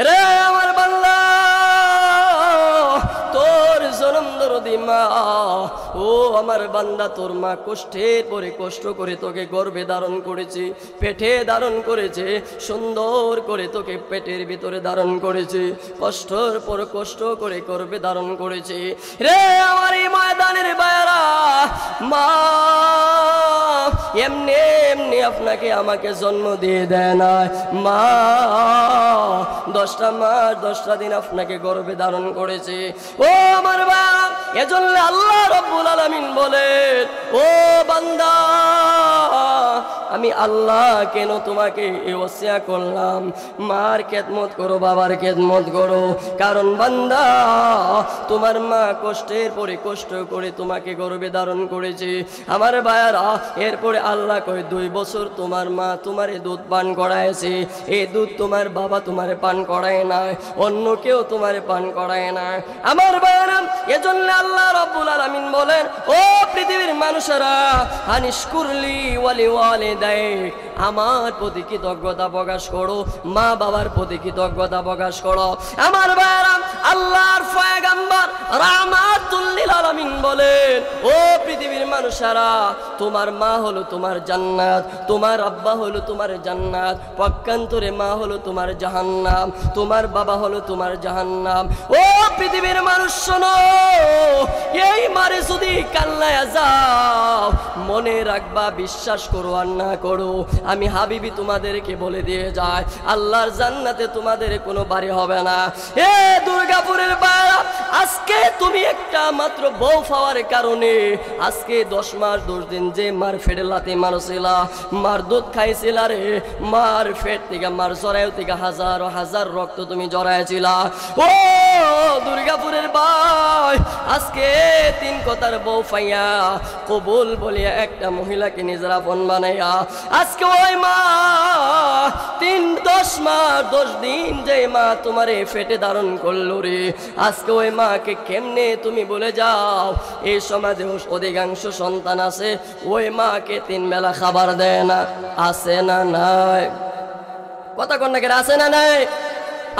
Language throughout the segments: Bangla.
রে আমার বান্দা, তোর জনম দরদি মা, ও আমার বান্দা, তোর মা কষ্টের পরে কষ্ট করে তোকে গর্ভে ধারণ করেছে, পেটে ধারণ করেছে, সুন্দর করে তোকে পেটের ভিতরে ধারণ করেছে, কষ্টের পর কষ্ট করে গর্ভে ধারণ করেছে। রে আমার এই ময়দানের বায়রা, মা এমনি এমনি আপনাকে আমাকে জন্ম দিয়ে দেয় না। মা 10টা মাস 10টা দিন আপনাকে গর্ভে ধারণ করেছে। ও আমার বাপ, এজন্য আল্লাহ রাব্বুল আলামিন বলেন, ও বান্দা, আমি আল্লাহ কেন তোমাকে এই ওসিয়া করলাম, মার খেদমত করো, বাবার খেদমত করো। কারণ বান্দা, তোমার মা কষ্টের পরে কষ্ট করে তোমাকে গর্ভে ধারণ করেছে। আমার ভাইয়ারা, এরপরে আল্লাহ কয় 2 বছর তোমার মা তোমারে দুধ পান করায়ছে। এই দুধ তোমার বাবা তোমারে পান করায় না, অন্য কেউ তোমারে পান করায় না। আমার ভাইয়ারা, এজন্য আল্লাহ রাব্বুল আলামিন বলেন, ও পৃথিবীর মানুষেরা, আনিশকুরলি ওয়ালি ওয়ালিদাইক, আমার প্রতি কৃতজ্ঞতা প্রকাশ করো, মা বাবার প্রতি কৃতজ্ঞতা প্রকাশ করো। আমার ভাইয়ারা, আল্লাহর পয়গম্বর রাহমাতুল লিল আলামিন বলেন, ও পৃথিবীর মানুষেরা, তোমার মা হলো তোমার জান্নাত, তোমার আব্বা হলো তোমার জান্নাত, পক্ষান্তরে মা হলো তোমার জাহান্নাম, তোমার বাবা হলো তোমার জাহান্নাম। ও পৃথিবীর মানুষ শোনো, এই মারে যদি কান্নায় যাও, মনে রাখবা, বিশ্বাস করো আর না করো, আমি হাবিবি তোমাদেরকে বলে দিয়ে যায়, আল্লাহর জান্নাতে তোমাদের কোনো বাড়ি হবে না। এ দুর্গাপুরের বাড়া, আজকে তুমি একটা মাত্র বউ পাওয়ার কারণে আজকে 10 মাস 10 দিন যে মার ফেটে লাতে মারছিলা, মার দুধ খাইছিলা রে, মার ফেট থেকে মার জরায়ু থেকে হাজার হাজার রক্ত তুমি জরাইছিলা। ও দুর্গাপুরের ভাই, আজকে 3 কথার বউ পাইয়া কবুল বলিয়া একটা মহিলাকে নিজের আপন বানাইয়া, আজকে ওই মা 10 মাস 10 দিন যে মা তোমারে ফেটে ধারণ করলো রে, আজকে ওই মাকে কেমনে তুমি বলে যাও? এই সমাজে অধিকাংশ সন্তান আছে, ওই মাকে 3 বেলা খাবার দেয় না। আছে না নাই? কথা কন্যা কে আছে না নাই?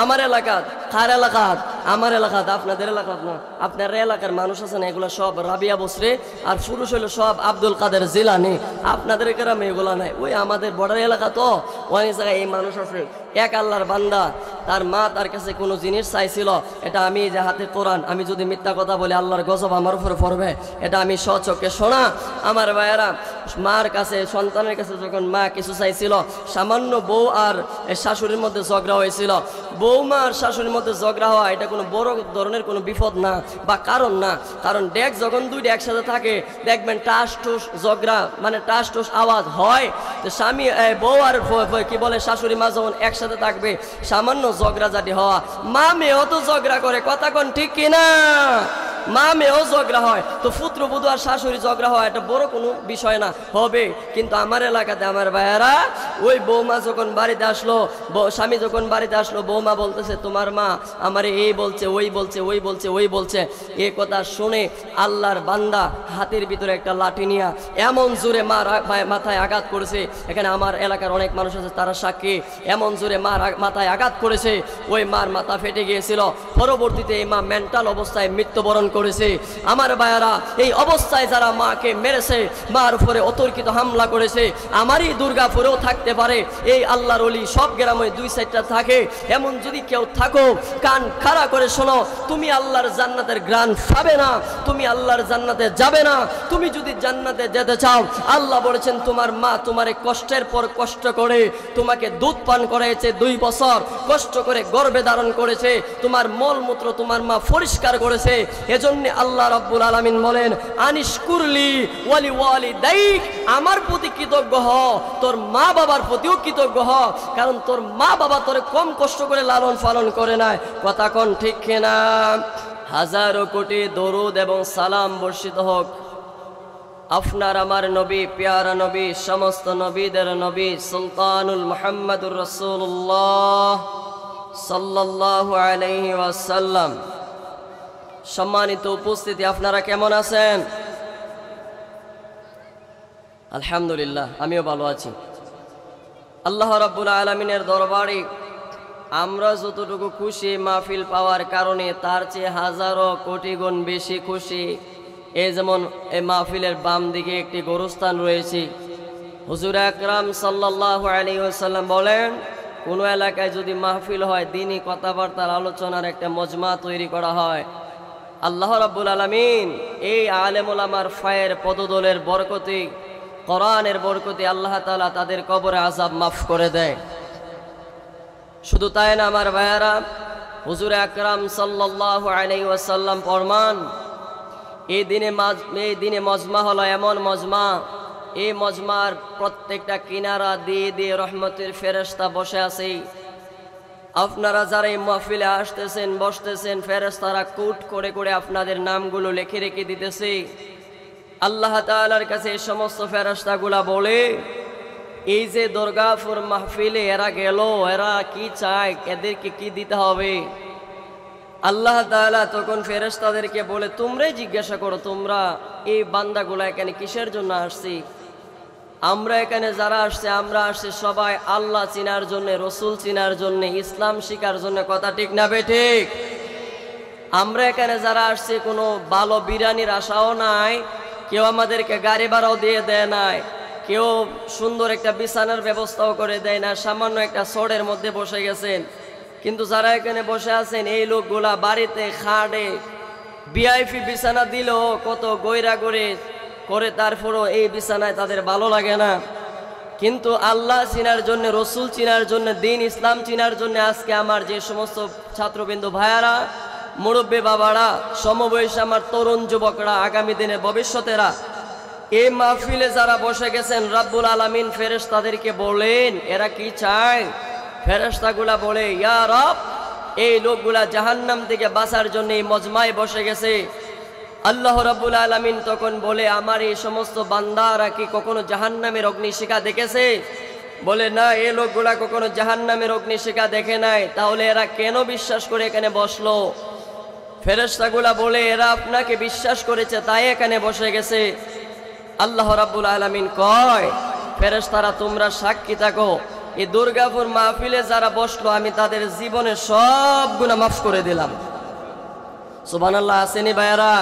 আমার এলাকাত, কার এলাকাত? আমার এলাকাত, আপনাদের এলাকাত না। আপনার এলাকার মানুষ আছে না, এগুলো সব রাবিয়া বসরে, আর পুরুষ হইলো সব আব্দুল কাদের জিলানি। আপনাদের গ্রামে এগুলা নাই। ওই আমাদের বর্ডার এলাকা তো, অনেক জায়গায় এই মানুষ আছে। এক আল্লাহর বান্দা, তার মা তার কাছে কোনো জিনিস চাইছিল, এটা আমি যে হাতে কোরআন, আমি যদি মিথ্যা কথা বলি আল্লাহর গজব আমার উপরে পড়বে, এটা আমি স্বচক্ষে শোনা। আমার ভাইয়েরা, মার কাছে, সন্তানের কাছে যখন মা কিছু চাইছিল, সামান্য বউ আর শাশুড়ির মধ্যে ঝগড়া হয়েছিল। বৌমা আর শাশুড়ির মধ্যে ঝগড়া হওয়া এটা কোনো বড় ধরনের কোনো বিপদ না বা কারণ না। কারণ ডেক যখন 2টা একসাথে থাকে, দেখবেন টাস টুস ঝগড়া, মানে টাস টুস আওয়াজ হয়। তো স্বামী, বউ আর কি বলে শাশুড়ি মা যখন একসাথে থাকবে, সামান্য ঝগড়া জাতি হওয়া, মা মেয়েও তো ঝগড়া করে, কথা কোন ঠিক কিনা? মা মেয়েও ঝগড়া হয়, তো পুত্রবধূ আর শাশুড়ি ঝগড়া হয়, এটা বড় কোনো বিষয় না, হবে। কিন্তু আমার এলাকাতে আমার ভাইয়েরা, ওই বৌমা যখন বাড়িতে আসলো, স্বামী যখন বাড়িতে আসলো, বৌমা বলতেছে তোমার মা আমারে এই বলছে, ওই বলছে, ওই বলছে, ওই বলছে। এই কথা শুনে আল্লাহর বান্দা হাতের ভিতরে একটা লাঠি নিয়ে এমন জোরে মার মাথায় আঘাত করেছে, এখানে আমার এলাকার অনেক মানুষ আছে, তারা সাক্ষী, এমন জোরে মার মাথায় আঘাত করেছে, ওই মার মাথা ফেটে গিয়েছিল। পরবর্তীতে এই মা মেন্টাল অবস্থায় মৃত্যুবরণ করেছে। আমার ভাইয়ারা, এই অবস্থায় যারা মাকে মেরেছে, মার উপরে অতর্কিত হামলা করেছে, আমারই দুর্গাপুরেও থাকতে পারে। এই আল্লাহর ওলি সব গ্রামে 2 সাইডটা থাকে। এমন যদি কেউ থাকো, কান খাড়া করে শোনো, তুমি আল্লাহর জান্নাতের গ্রান পাবে না, তুমি আল্লাহর জান্নাতে যাবে না। তুমি যদি জান্নাতে যেতে চাও, আল্লাহ বলেছেন তোমার মা তোমারে কষ্টের পর কষ্ট করে তোমাকে দুধ পান করাইছে, 2 বছর কষ্ট করে গর্ভে ধারণ করেছে, তোমার মলমূত্র তোমার মা পরিষ্কার করেছে। এজন্য আল্লাহ রাব্বুল আলামিন বলেন, আনিশকুরলি ওয়ালি ওয়ালিদাইক, আমার প্রতি কৃতজ্ঞ হ, তোর মা বাবার প্রতিও কৃতজ্ঞ হ, কারণ তোর মা বাবা তোরে কম কষ্ট করে লালন পালন করে নাই। কথা কোন ঠিক কিনা? হাজারো কোটি দরুদ এবং সালাম বর্ষিত হোক আপনার আমার নবী, প্যারা নবী, সমস্ত নবীদের নবী, সুলতানুল মুহাম্মাদুর রাসূলুল্লাহ সাল্লাল্লাহু আলাইহি ওয়াসাল্লাম। সম্মানিত উপস্থিতি, আপনারা কেমন আছেন? আলহামদুলিল্লাহ, আমিও ভালো আছি। আল্লাহ রাব্বুল আলামিনের দরবারে আমরা যতটুকু খুশি মাহফিল পাওয়ার কারণে তার চেয়ে হাজারো কোটি গুণ বেশি খুশি। এই যেমন এই মাহফিলের বাম দিকে একটি গোরস্থান রয়েছে। হুজুর আকরাম সাল্লাল্লাহু আলাইহি ওয়াসাল্লাম বলেন, কোনো এলাকায় যদি মাহফিল হয়, দিনই কথাবার্তার আলোচনার একটা মজমা তৈরি করা হয়, আল্লাহ রাব্বুল আলামিন এই আলেম ওলামার ফায়ের পদদলের বরকতে, কোরআনের বরকতে আল্লাহ তাআলা তাদের কবরে আযাব মাফ করে দেয়। শুধু তাই না আমার ভাইয়ারা, হুজুর আকরাম সাল্লাল্লাহু আলাইহি ওয়াসাল্লাম ফরমান, এই দিনে মজমা হলো এমন মজমা, এই মজমার প্রত্যেকটা কিনারা দিয়ে দিয়ে রহমতের ফেরেশতা বসে আছে। আপনারা যারা এই মাহফিলে আসতেছেন বসতেছেন, ফেরেশতারা কুট করে করে আপনাদের নামগুলো লিখে রেখে দিতেছে। আল্লাহ তাআলার কাছে এই সমস্ত ফেরেশতাগুলা বলে, এই যে দুর্গাপুর মাহফিলে এরা গেল, এরা কি চায়, এদেরকে কি দিতে হবে? আল্লাহ তাআলা তখন ফেরেশতাদেরকে বলে, তোমরাই জিজ্ঞাসা করো, তোমরা এই বান্দাগুলা এখানে কিসের জন্য আসছি? আমরা এখানে যারা আসছে, আমরা আসছি সবাই আল্লাহ চিনার জন্য, রসুল চিনার জন্য, ইসলাম শিখার জন্য। কথা ঠিক না বেঠিক? আমরা এখানে যারা আসছি কোনো ভালো বিরিয়ানির আশাও নাই, কেউ আমাদেরকে গাড়ি ভাড়াও দিয়ে দেয় নাই, কেউ সুন্দর একটা বিছানার ব্যবস্থাও করে দেয় না, সামান্য একটা ছড়ের মধ্যে বসে গেছেন। কিন্তু যারা এখানে বসে আছেন, এই লোকগুলা বাড়িতে খাটে ভিআইপি বিছানা দিলেও কত গয়রা করে তারপরও এই বিছানায় তাদের ভালো লাগে না। কিন্তু আল্লাহ চিনার জন্য, রসুল চিনার জন্য, দিন ইসলাম চিনার জন্য আজকে আমার যে সমস্ত ছাত্রবিন্দু ভাইয়ারা, মুরব্বী বাবারা, সমবয়সী আমার তরুণ যুবকরা, আগামী দিনে ভবিষ্যতেরা, এই মাহফিলে যারা বসে গেছেন, রাব্বুল আলামিন ফেরেশতাদেরকে বলেন এরা কি চায়? ফেরেশতাগুলা বলে, ইয়া রব, এই লোকগুলা জাহান্নাম থেকে বাঁচার জন্য এই মজমায় বসে গেছে। আল্লাহ রাব্বুল আলামিন তখন বলে, আমার এই সমস্ত বান্দারা কি কখনো জাহান্নামের অগ্নিশিখা দেখেছে? বলে, না, এই লোকগুলা কখনো জাহান্নামের অগ্নিশিখা দেখে নাই। তাহলে এরা কেন বিশ্বাস করে এখানে বসলো? ফেরেশতাগুলা বলে, এরা আপনাকে বিশ্বাস করেছে তাই এখানে বসে গেছে। আল্লাহ রাব্বুল আলামিন কয়, ফেরেশতারা তোমরা সাক্ষী থাকো, এই দুর্গাপুর মাহফিলে যারা বসলো আমি তাদের জীবনের সব গুনাহ মাফ করে দিলাম। সুবহানাল্লাহ আসেনি ভাইয়ারা?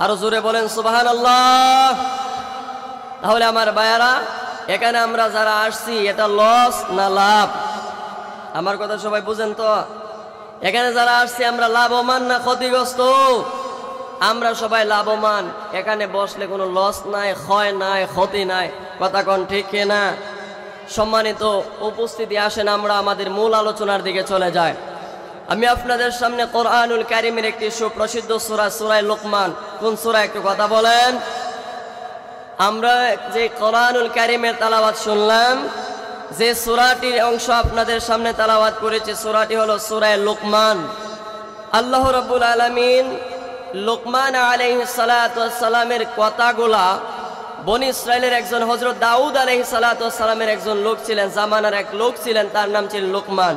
আরো জোরে বলেন সুবহানাল্লাহ। তাহলে আমার ভাইয়ারা, এখানে আমরা যারা আসছি এটা লস না লাভ? আমার কথা সবাই বুঝেন তো? এখানে যারা আসছি আমরা লাভবান না ক্ষতিগ্রস্ত? আমরা সবাই লাভবান। এখানে বসলে কোনো লস নাই, ক্ষয় নাই, ক্ষতি নাই। কথা কোন ঠিক না? সম্মানিত উপস্থিতি, আসেন আমরা আমাদের মূল আলোচনার দিকে চলে যাই। আমি আপনাদের সামনে কোরআনুল কারীমের একটি সুপ্রসিদ্ধ সূরা, সূরা লোকমান। কোন সূরা একটু কথা বলেন? আমরা যে কোরআনুল কারীমের তেলাওয়াত শুনলাম, যে সূরাটির অংশ আপনাদের সামনে তেলাওয়াত করেছে, সূরাটি হলো সূরা লোকমান। আল্লাহ রাব্বুল আলামিন লোকমান আলাইহিস সালাতু ওয়াস সালামের কথাগুলা, বনি ইসরাইলের একজন হযরত দাউদ আলাইহিস সালাতু ওয়াস সালামের একজন লোক ছিলেন, জামানার এক লোক ছিলেন, তার নাম ছিল লোকমান।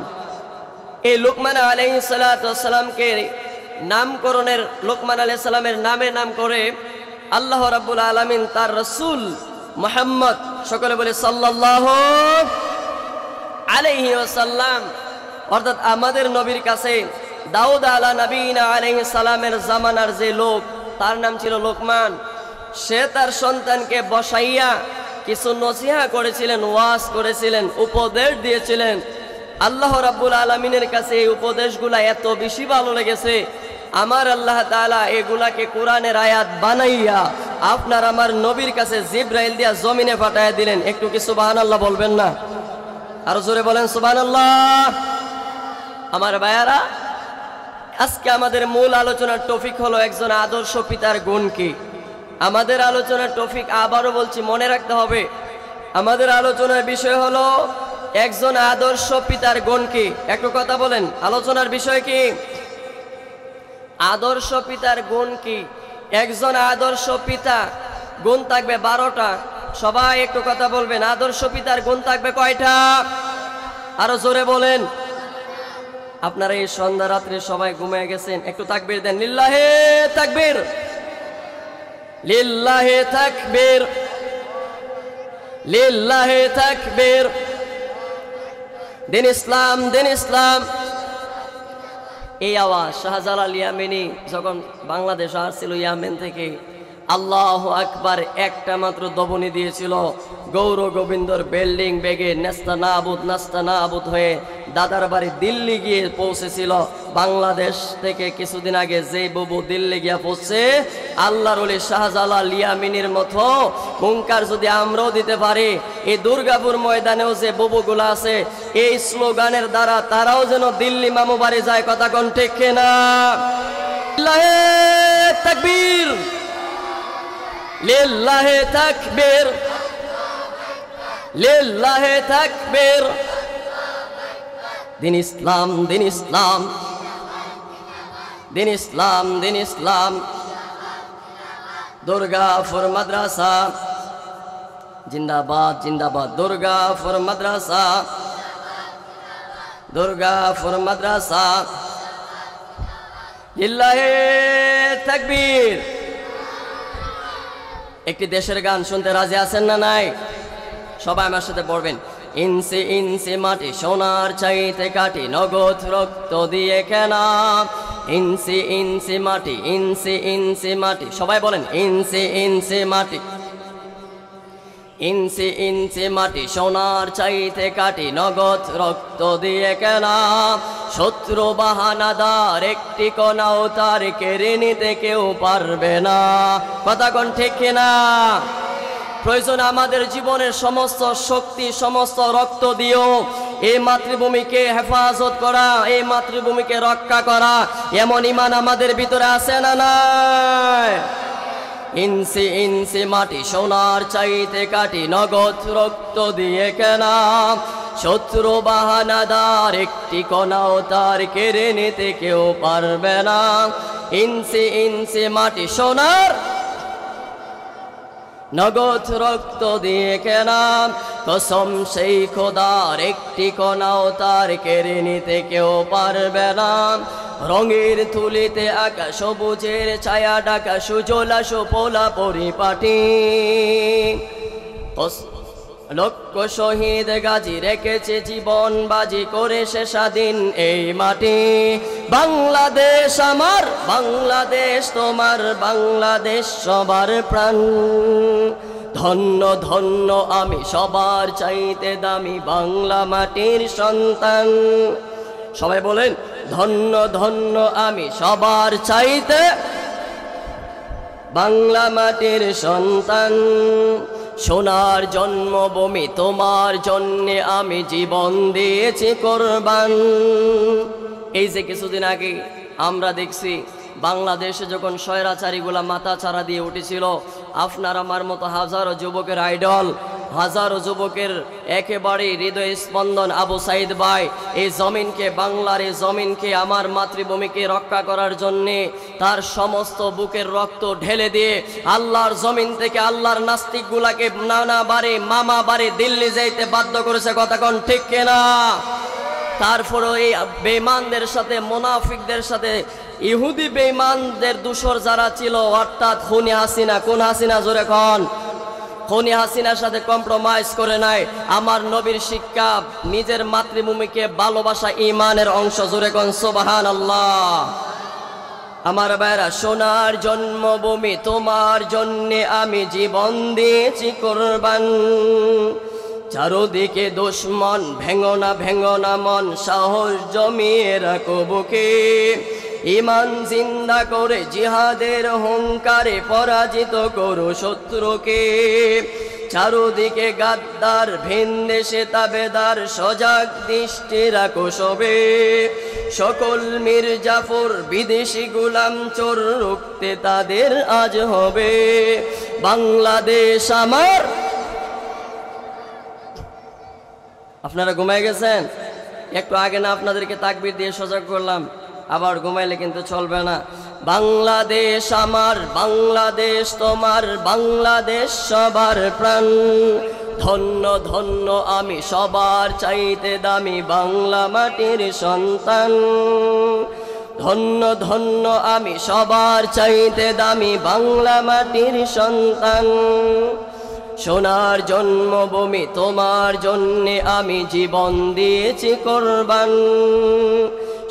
এই লোকমান আলাইহিস সালাতু ওয়াস সালামকে নামকরণের, লোকমান আলাইহিস সালামের নামে নাম করে আল্লাহ রাব্বুল আলামিন তার রাসূল মুহাম্মদ, সকলে বলে সাল্লাল্লাহু আলাইহি ওয়াসাল্লাম, অর্থাৎ আমাদের নবীর কাছে দাউদ আলা নবীনা আলাইহিস সালামের জামানার যে লোক, তার নাম ছিল লোকমান। সে তার সন্তানকে বসাইয়া কিছু নসিহা করেছিলেন, ওয়াজ করেছিলেন, উপদেশ দিয়েছিলেন। আল্লাহ রাব্বুল আলামিনের কাছে এই উপদেশগুলা এত বেশি ভালো লেগেছে, আমার আল্লাহ তাআলা এগুলাকে কোরআনের আয়াত বানাইয়া আপনার আমার নবীর কাছে জিবরাইল দিয়া জমিনে পাঠাইয়া দিলেন। একটু কি সুবহানাল্লাহ বলবেন না? আরো জোরে বলেন সুবহানাল্লাহ। আমার ভাইয়ারা, আজকে আমাদের মূল আলোচনার টপিক হলো একজন আদর্শ পিতার গুণ কি। আমাদের আলোচনার টপিক, আবারও বলছি, মনে রাখতে হবে, আমাদের আলোচনার বিষয় হলো একজন আদর্শ পিতার গুণ কি। একটু কথা বলেন, আলোচনার বিষয় কি? আদর্শ পিতার গুণ কি? একজন আদর্শ পিতা গুণ থাকবে 12টা। সবাই একটু কথা বলবেন, আদর্শ পিতার গুণ থাকবে কয়টা? আরো জোরে বলেন। আপনারা এই সন্ধ্যা রাত্রে সবাই ঘুমিয়ে গেছেন, একটু তাকবীর দেন, লিল্লাহে তাকবীর, লিল্লাহে তাকবীর, লিল্লাহে তাকবীর, দিন ইসলাম, দিন ইসলাম। এই আওয়াজ শাহজালাল ইয়ামেনি যখন বাংলাদেশ আসছিল ইয়ামেন থেকে, আল্লাহু আকবার একটা মাত্র দবনি দিয়েছিল, গৌর গোবিন্দর বিল্ডিং বেগে নাস্তানাবুদ হয়ে দাদার বাড়ি দিল্লি গিয়ে পৌঁছেছিল। বাংলাদেশ থেকে কিছুদিন আগে যে বুবু দিল্লি গিয়া পৌঁছে, আল্লাহর ওলি শাহজালাল ইয়ামিনীর মতো হুঙ্কার যদি আমরাও দিতে পারি, এই দুর্গাপুর ময়দানেও যে বুবুগুলো আছে এই স্লোগানের দ্বারা তারাও যেন দিল্লি মামু বাড়ি যায়। কথা কোন ঠিক কিনা? লিল্লাহে তাকবীর, লিল্লাহে তাকবীর, লিল্লাহে তাকবীর। দিন ইসলাম, দিন ইসলাম, দিন ইসলাম, দিন ইসলাম। দুর্গাপুর মাদ্রাসা জিন্দাবাদ, জিন্দাবাদ। দুর্গাপুর মাদ্রাসা, দুর্গাপুর মাদ্রাসা। লিল্লাহে তাকবীর। একটি দেশের গান শুনতে রাজি আছেন না নাই? সবাই আমার সাথে পড়বেন। ইনসি ইনসি মাটি সোনার চাইতে কাটি, নগদ রক্ত দিয়ে কেনা। ইনসি ইনসি মাটি, ইনসি ইনসি মাটি। সবাই বলেন ইনসি ইনসি মাটি, ইনসি ইনসি মাটি সোনার চাইতে কাটি, নগদ রক্ত দিয়ে কেনা। শত্রু বাহানাদার একটি কণাও তার কেড়ে নিতে কেউ পারবে না। কথা কোন ঠিক কিনা? প্রয়োজন আমাদের জীবনের সমস্ত শক্তি, সমস্ত রক্ত দিয়েও এই মাতৃভূমিকে হেফাজত করা, এই মাতৃভূমিকে রক্ষা করা, এমন ঈমান আমাদের ভিতরে আছে না নাই? ইনসি ইনসি মাটি সোনার চাইতে কাটি, নগদ রক্ত দিয়ে কেনা। শত্রু বাহানাদার একটি কণাও তার কেড়ে নিতে কেউ পারবে না। ইনসি ইনসি মাটি সোনার নগদ রক্ত দিয়ে কেনা। কসম সেই খোদার একটি কণাও তার কেড়ে নিতে কেউ পারবে না। রঙের তুলিতে আঁকা সবুজের ছায়া ডাকা, সুজলা সুফলা পরিপাটি। লক্ষ শহীদ গাজী রেখেছে জীবন বাজি করে সে স্বাধীন এই মাটি। বাংলাদেশ আমার, বাংলাদেশ তোমার, বাংলাদেশ সবার প্রাণ। ধন্য ধন্য আমি সবার চাইতে দামি বাংলা মাটির সন্তান। সবাই বলেন ধন্য ধন্য আমি সবার চাইতে বাংলা মাটির সন্তান। সোনার জন্মভূমি তোমার জন্যে আমি জীবন দিয়েছি কোরবান। এই যে কিছুদিন আগে আমরা দেখছি বাংলাদেশে যখন স্বৈরাচারীগুলা মাথা চারা দিয়ে উঠেছিল, আপনার আমার মতো হাজারো যুবকের আইডল, হাজারো যুবকের একেবারে হৃদয় স্পন্দন আবু সাইদ ভাই এই জমিনকে, বাংলার এই জমিনকে, আমার মাতৃভূমিকে রক্ষা করার জন্যে তার সমস্ত বুকের রক্ত ঢেলে দিয়ে আল্লাহর জমিন থেকে আল্লাহর নাস্তিকগুলাকে নানা বারে মামা বারে দিল্লি যাইতে বাধ্য করেছে। কথা কোন ঠিক কিনা? তারপরে এই বেঈমানদের সাথে, মুনাফিকদের সাথে, ইহুদি বেঈমানদের দূষর যারা ছিল, অর্থাৎ খুনি হাসিনা, কোন হাসিনা জোরে কোন? খুনি হাসিনার সাথে কম্প্রোমাইজ করে নাই। আমার নবীর শিক্ষা, নিজের মাতৃভূমিকে ভালোবাসা ঈমানের অংশ। জোরে কোন সুবহানাল্লাহ। আমার ভাইরা, সোনার জন্মভূমি তোমার জন্যে আমি জীবন দিয়েছি কোরবান। চারদিকে দুশ্মন, ভেঙো না ভেঙো না মন, সাহস জমিয়ে রাখো বুকে। ঈমান জিন্দা করে জিহাদের হুঙ্কারে পরাজিত করো শত্রুকে। চারদিকে গাদ্দার, ভিন দেশে তাবেদার, সজাগ দৃষ্টি রাখো সবে। সকল মির্জাফর, বিদেশি গোলাম চোর, রুখতে তাদের আজ হবে। বাংলাদেশ আমার। আপনারা ঘুমায় গেছেন? একটু আগে না আপনাদেরকে তাকবীর দিয়ে সজাগ করলাম, আবার ঘুমাইলে কিন্তু চলবে না। বাংলাদেশ আমার, বাংলাদেশ তোমার, বাংলাদেশ সবার প্রাণ। ধন্য ধন্য আমি সবার চাইতে দামি বাংলা মাটির সন্তান। ধন্য ধন্য আমি সবার চাইতে দামি বাংলা মাটির সন্তান। সোনার জন্মভূমি তোমার জন্যে আমি জীবন দিয়েছি কোরবান।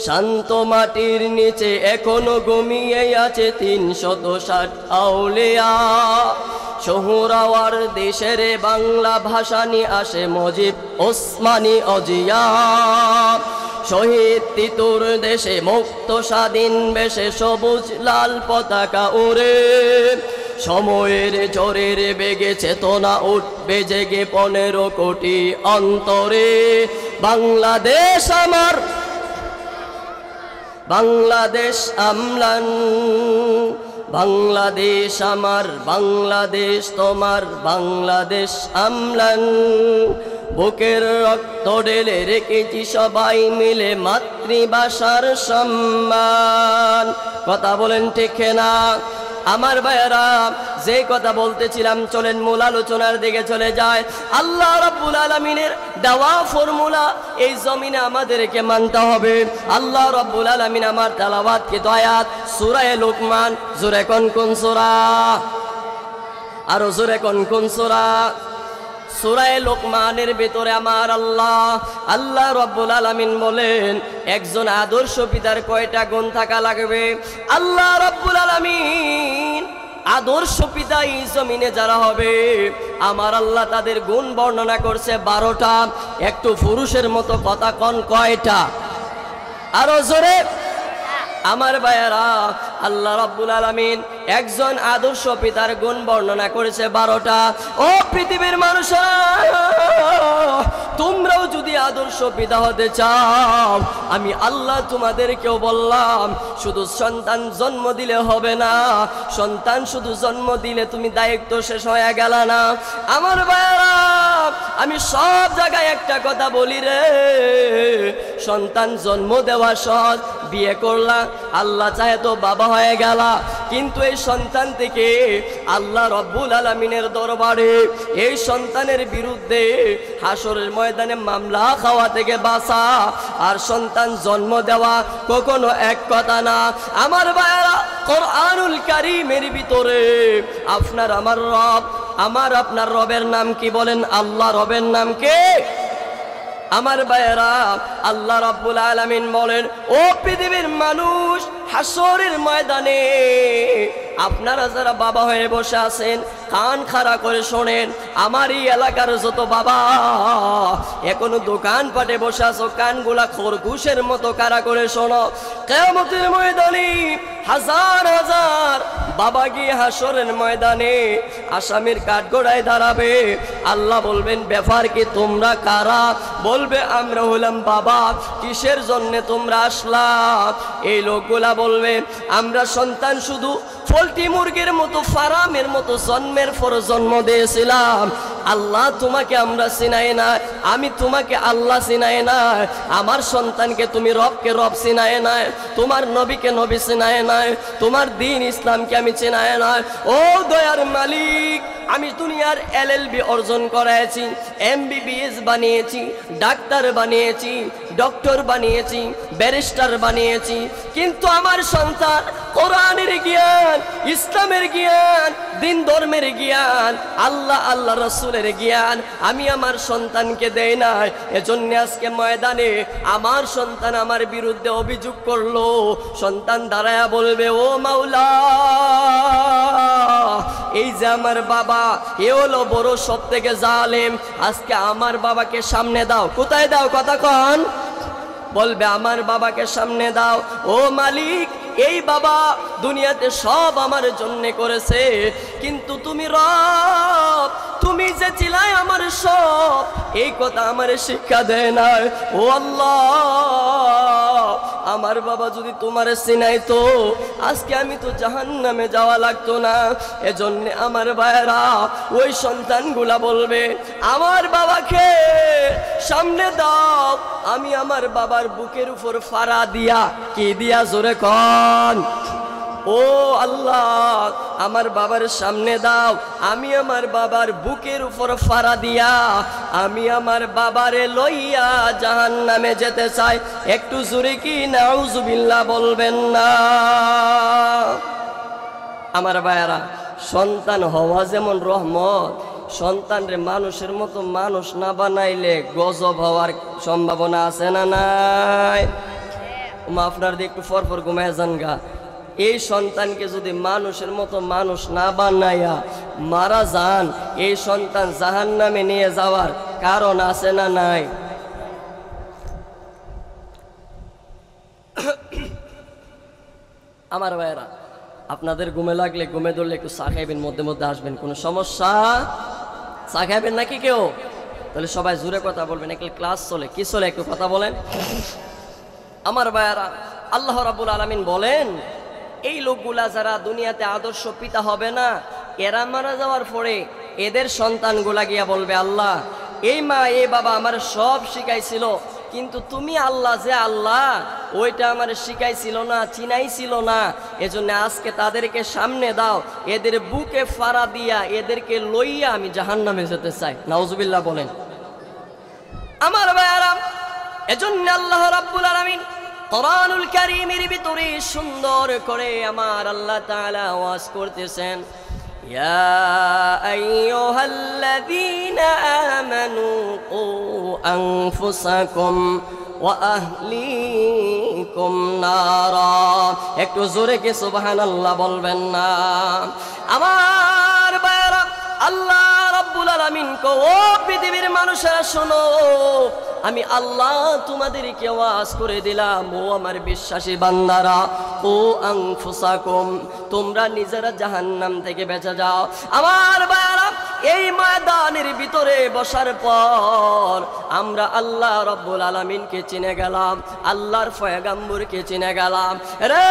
শান্ত মাটির নিচে এখনো ঘুমিয়ে আছে ৩৬০ আউলিয়া। শহুরাওয়ার দেশের বাংলা ভাষা নিয়ে আসে মুজিব ওসমানী অজিয়া। শহীদ তিতুর দেশে মুক্ত স্বাধীন বেশে সবুজ লাল পতাকা উড়ে। সময়ের জোরের বেগে চেতনা উঠবে জেগে ১৫ কোটি অন্তরে। বাংলাদেশ আমার, বাংলাদেশ আমলান, বাংলাদেশ আমার, বাংলাদেশ তোমার, বাংলাদেশ আমলান। বুকের রক্ত ঢেলে রেখেছি সবাই মিলে মাতৃভাষার সম্মান। কথা বলেন ঠিক না আমার ভাইয়েরা? যে কথা বলতেছিলাম, চলেন মূল আলোচনার দিকে চলে যায়। আল্লাহ রাব্বুল আলামিনের দেওয়া ফর্মুলা এই জমিনে আমাদেরকে মানতে হবে। আল্লাহ রাব্বুল আলামিন আমার তেলাওয়াতকৃত আয়াত সূরা লুকমান, জোরে কোন সূরা? আরো জোরে কোন সূরা? সূরা লুকমানের ভিতরে আমার আল্লাহ রাব্বুল আলামিন বলেন, একজন আদর্শ পিতার কয়টা গুণ থাকা লাগবে? আল্লাহ রাব্বুল আলামিন আদর্শ পিতা এই জমিনে যারা হবে আমার আল্লাহ তাদের গুণ বর্ণনা করছে 12টা। একটু পুরুষের মতো কথা কন, কয়টা? আরো জোরে আমার ভাইয়েরা, আল্লাহ রাব্বুল আলামিন একজন আদর্শ পিতার গুণ বর্ণনা করেছে 12টা। ও পৃথিবীর মানুষেরা, তোমরাও যদি আদর্শ পিতা হতে চাও, আমি আল্লাহ তোমাদেরকেও বললাম, শুধু সন্তান জন্ম দিলে হবে না। সন্তান শুধু জন্ম দিলে তুমি দায়িত্ব শেষ হয়ে গেল না। আমার ভাইয়েরা, আমি সব জায়গায় একটা কথা বলি রে, সন্তান জন্ম দেওয়া সহজ, বিয়ে করলা, আল্লাহ চাহে তো বাবা হয়ে গেলা, কিন্তু এই সন্তান থেকে আল্লাহ রাব্বুল আলামিনের দরবারে এই সন্তানের বিরুদ্ধে হাসরের ময়দানে মামলা খাওয়া থেকে বাঁচা আর সন্তান জন্ম দেওয়া কখনো এক কথা না। আমার ভাইয়েরা, কোরআনুল কারীমের ভিতরে আপনার আমার রব, আমার আপনার রবের নাম কি বলেন? আল্লাহ রবের নাম কে? আমার ভাইয়েরা, আল্লাহ রাব্বুল আলামিন বলেন, ও পৃথিবীর মানুষ, হাসরের ময়দানে আপনারা যারা বাবা হয়ে বসে আছেন, কান খাড়া করে শোনেন। আমার এই এলাকার যত বাবা এখনো দোকানপাটে বসে আছো, কানগুলা খরগোশের মতো কারা করে শোনো। কিয়ামতের ময়দানে হাজার হাজার বাবা গিয়ে হাসরের ময়দানে আসামির কাঠগড়ায় দাঁড়াবে। আল্লাহ বলবেন, ব্যাপার কি, তোমরা কারা? বলবে, আমরা হলাম বাবা। কিসের জন্য তোমরা আসলা? এই লোকগুলা বলবে, আমরা সন্তান শুধু পোল্ট্রি মুরগির মতো, ফার্মের মতো জন্মের পর জন্ম দিয়েছিলাম। আল্লাহ তোমাকে আমরা চিনাই না, আমি তোমাকে আল্লাহ চিনাই না, আমার সন্তানকে তুমি রবকে রব চিনাই না, তোমার নবীকে নবী চিনাই না, তোমার দ্বীন ইসলামকে আমি চিনাই না। ও দয়ার মালিক, আমি দুনিয়ার LLB অর্জন করেছি, MBBS বানিয়েছি, ডাক্তার বানিয়েছি, ডক্টর বানিয়েছি, ব্যারিস্টার বানিয়েছি, কিন্তু আমার সন্তান কোরআনের জ্ঞান, ইসলামের জ্ঞান, দিন ধর্মের জ্ঞান, আল্লাহ রাসূলের জ্ঞান আমি আমার সন্তানকে দেই না। এজন্য আজকে ময়দানে আমার সন্তান আমার বিরুদ্ধে অভিযোগ করলো। সন্তান দাঁড়ায়া বলবে, ও মাওলা, এই যে আমার বাবা, এ হলো বড় সব থেকে জালেম, আজকে আমার বাবাকে সামনে দাও। কোথায় দাও? কথা কন। বলবে, আমার বাবাকে সামনে দাও। ও মালিক, এই বাবা দুনিয়াতে সব আমার জন্য করেছে, কিন্তু তুমি রব, তুমি যে ছিলাই আমার সব, এই কথা আমার শিক্ষা দেয় না। ও আল্লাহ, আমার বাবা যদি তোমারে চিনাইতো, আজকে আমি তো জাহান্নামে যাওয়া লাগতো না। এজন্য আমার ভাইয়েরা, ওই সন্তানগুলা বলবে, আমার বাবাকে সামনে দাও, আমি আমার বাবার বুকের উপর ফাড়া দিয়া, কি দিয়া? জোরে কন। ও আল্লাহ, আমার বাবার সামনে দাও, আমি আমার বাবার বুকের উপর ফাড়া দিয়া আমি আমার বাবারে লইয়া জাহান্নামে যেতে চাই। একটু জোরে কি নাউজুবিল্লাহ বলবেন না? আমার ভাইয়ারা, সন্তান হওয়া যেমন রহমত, সন্তানরে মানুষের মতো মানুষ না বানাইলে গজব হওয়ার সম্ভাবনা আছে না নাই? আপনার দিয়ে একটু ফরফর ঘুমায় যান গা। এই সন্তানকে যদি মানুষের মতো মানুষ না বানাইয়া মারা যান, এই সন্তান জাহান্নামে নিয়ে যাওয়ার কারণ আছে না নাই? আমার ভাইয়েরা, আপনাদের ঘুমে লাগলে, ঘুমে ধরলে একটু চা খাইবেন, মধ্যে মধ্যে আসবেন, কোনো সমস্যা? চা খাইবেন নাকি কেউ? তাহলে সবাই জোরে কথা বলবেন, একটা ক্লাস চলে, কি চলে একটু কথা বলেন। আমার ভাইয়েরা, আল্লাহ রাব্বুল আলামিন বলেন, এই লোকগুলা যারা দুনিয়াতে আদর্শ পিতা হবে না, এরা মারা যাওয়ার পরে এদের সন্তানগুলা গিয়া বলবে, আল্লাহ এই মা এই বাবা আমার সব শিখাইছিল, কিন্তু তুমি আল্লাহ যে আল্লাহ ওইটা আমার শিখাইছিল না, চিনাইছিল না, এজন্য আজকে তাদেরকে সামনে দাও, এদের বুকে ফাড়া দিয়া এদেরকে লইয়া আমি জাহান্নামে যেতে চাই। নাউজুবিল্লাহ বলেন। আমার ভাইয়ারা, এজন্য আল্লাহ রাব্বুল আলামিন কোরআনুল কারীমের ভিতরে সুন্দর করে আমার আল্লাহ তাআলা ওয়াজ করতেছেন, ইয়া আইয়ুহাল্লাযীনা আমানু কু আনফুসাকুম ওয়া আহলিকুম নারা। একটু জোরে কি সুবহানাল্লাহ বলবেন না? আমার ভাইরা, আল্লাহ রাব্বুল আলামিন কো, ও পৃথিবীর মানুষেরা শোনো, আমি আল্লাহ তোমাদেরকে ওয়াজ করে দিলাম, ও আমার বিশ্বাসী বান্দারা, ও আনফুসাকুম, তোমরা নিজেরা জাহান্নাম থেকে বেঁচে যাও। আমার ভাইরা, এই ময়দানের ভিতরে বসার পর আমরা আল্লাহ রাব্বুল আলামিনকে চিনে গেলাম, আল্লাহর পয়গম্বরকে চিনে গেলাম। রে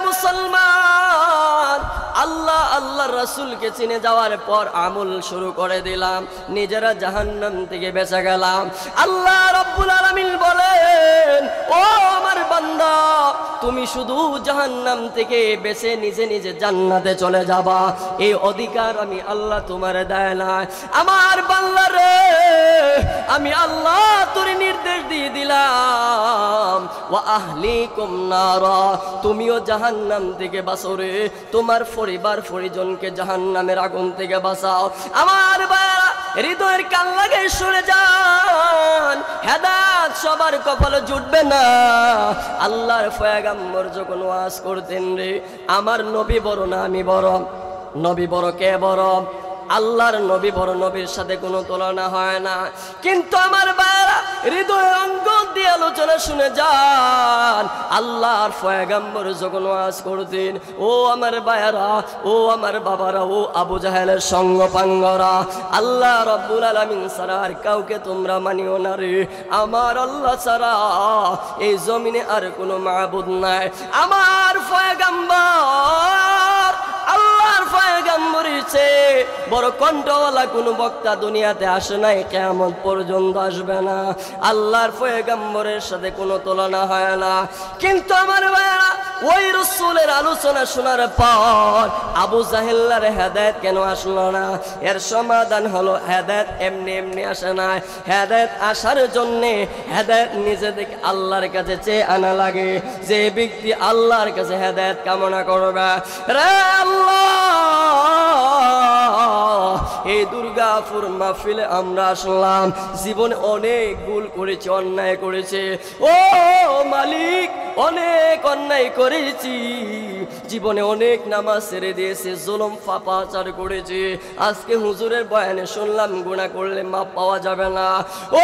মুসলমান, আল্লাহ আল্লাহর রাসূলকে চিনে যাওয়ার পর আমল শুরু করে দিলাম, নিজেরা জাহান্নাম থেকে বেঁচে গেলাম। আল্লাহ রাব্বুল আলামিন বলেন, ও আমার বান্দা, তুমি শুধু জাহান্নাম থেকে বেঁচে নিজে নিজে জান্নাতে চলে যাবা, এই অধিকার আমি আল্লাহ তোমার দেয় না। আমার বান্দা রে, আমি আল্লাহ তোর নির্দেশ দিয়ে দিলাম, ওয়া আহলিকুম নারা, তুমিও জাহান্নাম থেকে বাঁচো রে, তোমার পরিবার পরিজনকে জাহান্নামের আগুন থেকে বাঁচাও। আমার ভাইরা, হৃদয়ের কান লাগে শুনে যান, হেদায়েত সবার কপালে জুটবে না। আল্লাহর পয়গম্বর যখন ওয়াজ করতেন রে, আমার নবী বড় না আমি বড়? নবী বড়, কে বড়? আল্লাহর নবী বড়, নবীর সাথে কোনো তুলনা হয় না। কিন্তু আমার ভাইরা, হৃদয়ের অঙ্গ দিয়ে আলোচনা শুনে যান, আল্লাহর পয়গম্বর যখন ওয়াজ করতেন, ও আমার ভাইরা, ও আমার বাবারা, ও আবু জাহেলের সঙ্গপাঙ্গরা, আল্লাহ রাব্বুল আলামিন ছাড়া আর কাউকে তোমরা মানিও না রে, আমার আল্লাহ ছাড়া এই জমিনে আর কোনো মাবুদ নাই। আমার পয়গম্বর, আল্লাহর পয়গম্বরের চেয়ে বড় কণ্ঠওয়ালা কোনো বক্তা দুনিয়াতে আসে নাই, কিয়ামত পর্যন্ত আসবে না। আল্লাহর পয়গম্বরের সাথে কোনো তুলনা হয় না। কিন্তু আমার ভাইরা, ওই রাসূলের আলোচনা শোনার পর আবু জাহেলের হেদায়েত কেন আসলো না? এর সমাধান হলো, হেদায়েত এমনি এমনি আসে না। হেদায়েত আসার জন্যে হেদায়েত নিজে থেকে আল্লাহর কাছে চেয়ে আনা লাগে। যে ব্যক্তি আল্লাহর কাছে হেদায়েত কামনা করবে, রে আল্লাহ, এই দুর্গাপুর মাহফিলে আমরা আসলাম, জীবনে অনেক ভুল করেছি, অন্যায় করেছে, ও মালিক অনেক অন্যায় করেছি, জীবনে অনেক নামাজ ছেড়ে দিয়েছে, জুলুম পাপাচার করেছি। আজকে হুজুরের বয়ানে শুনলাম গুনাহ করলে মাপ পাওয়া যাবে না। ও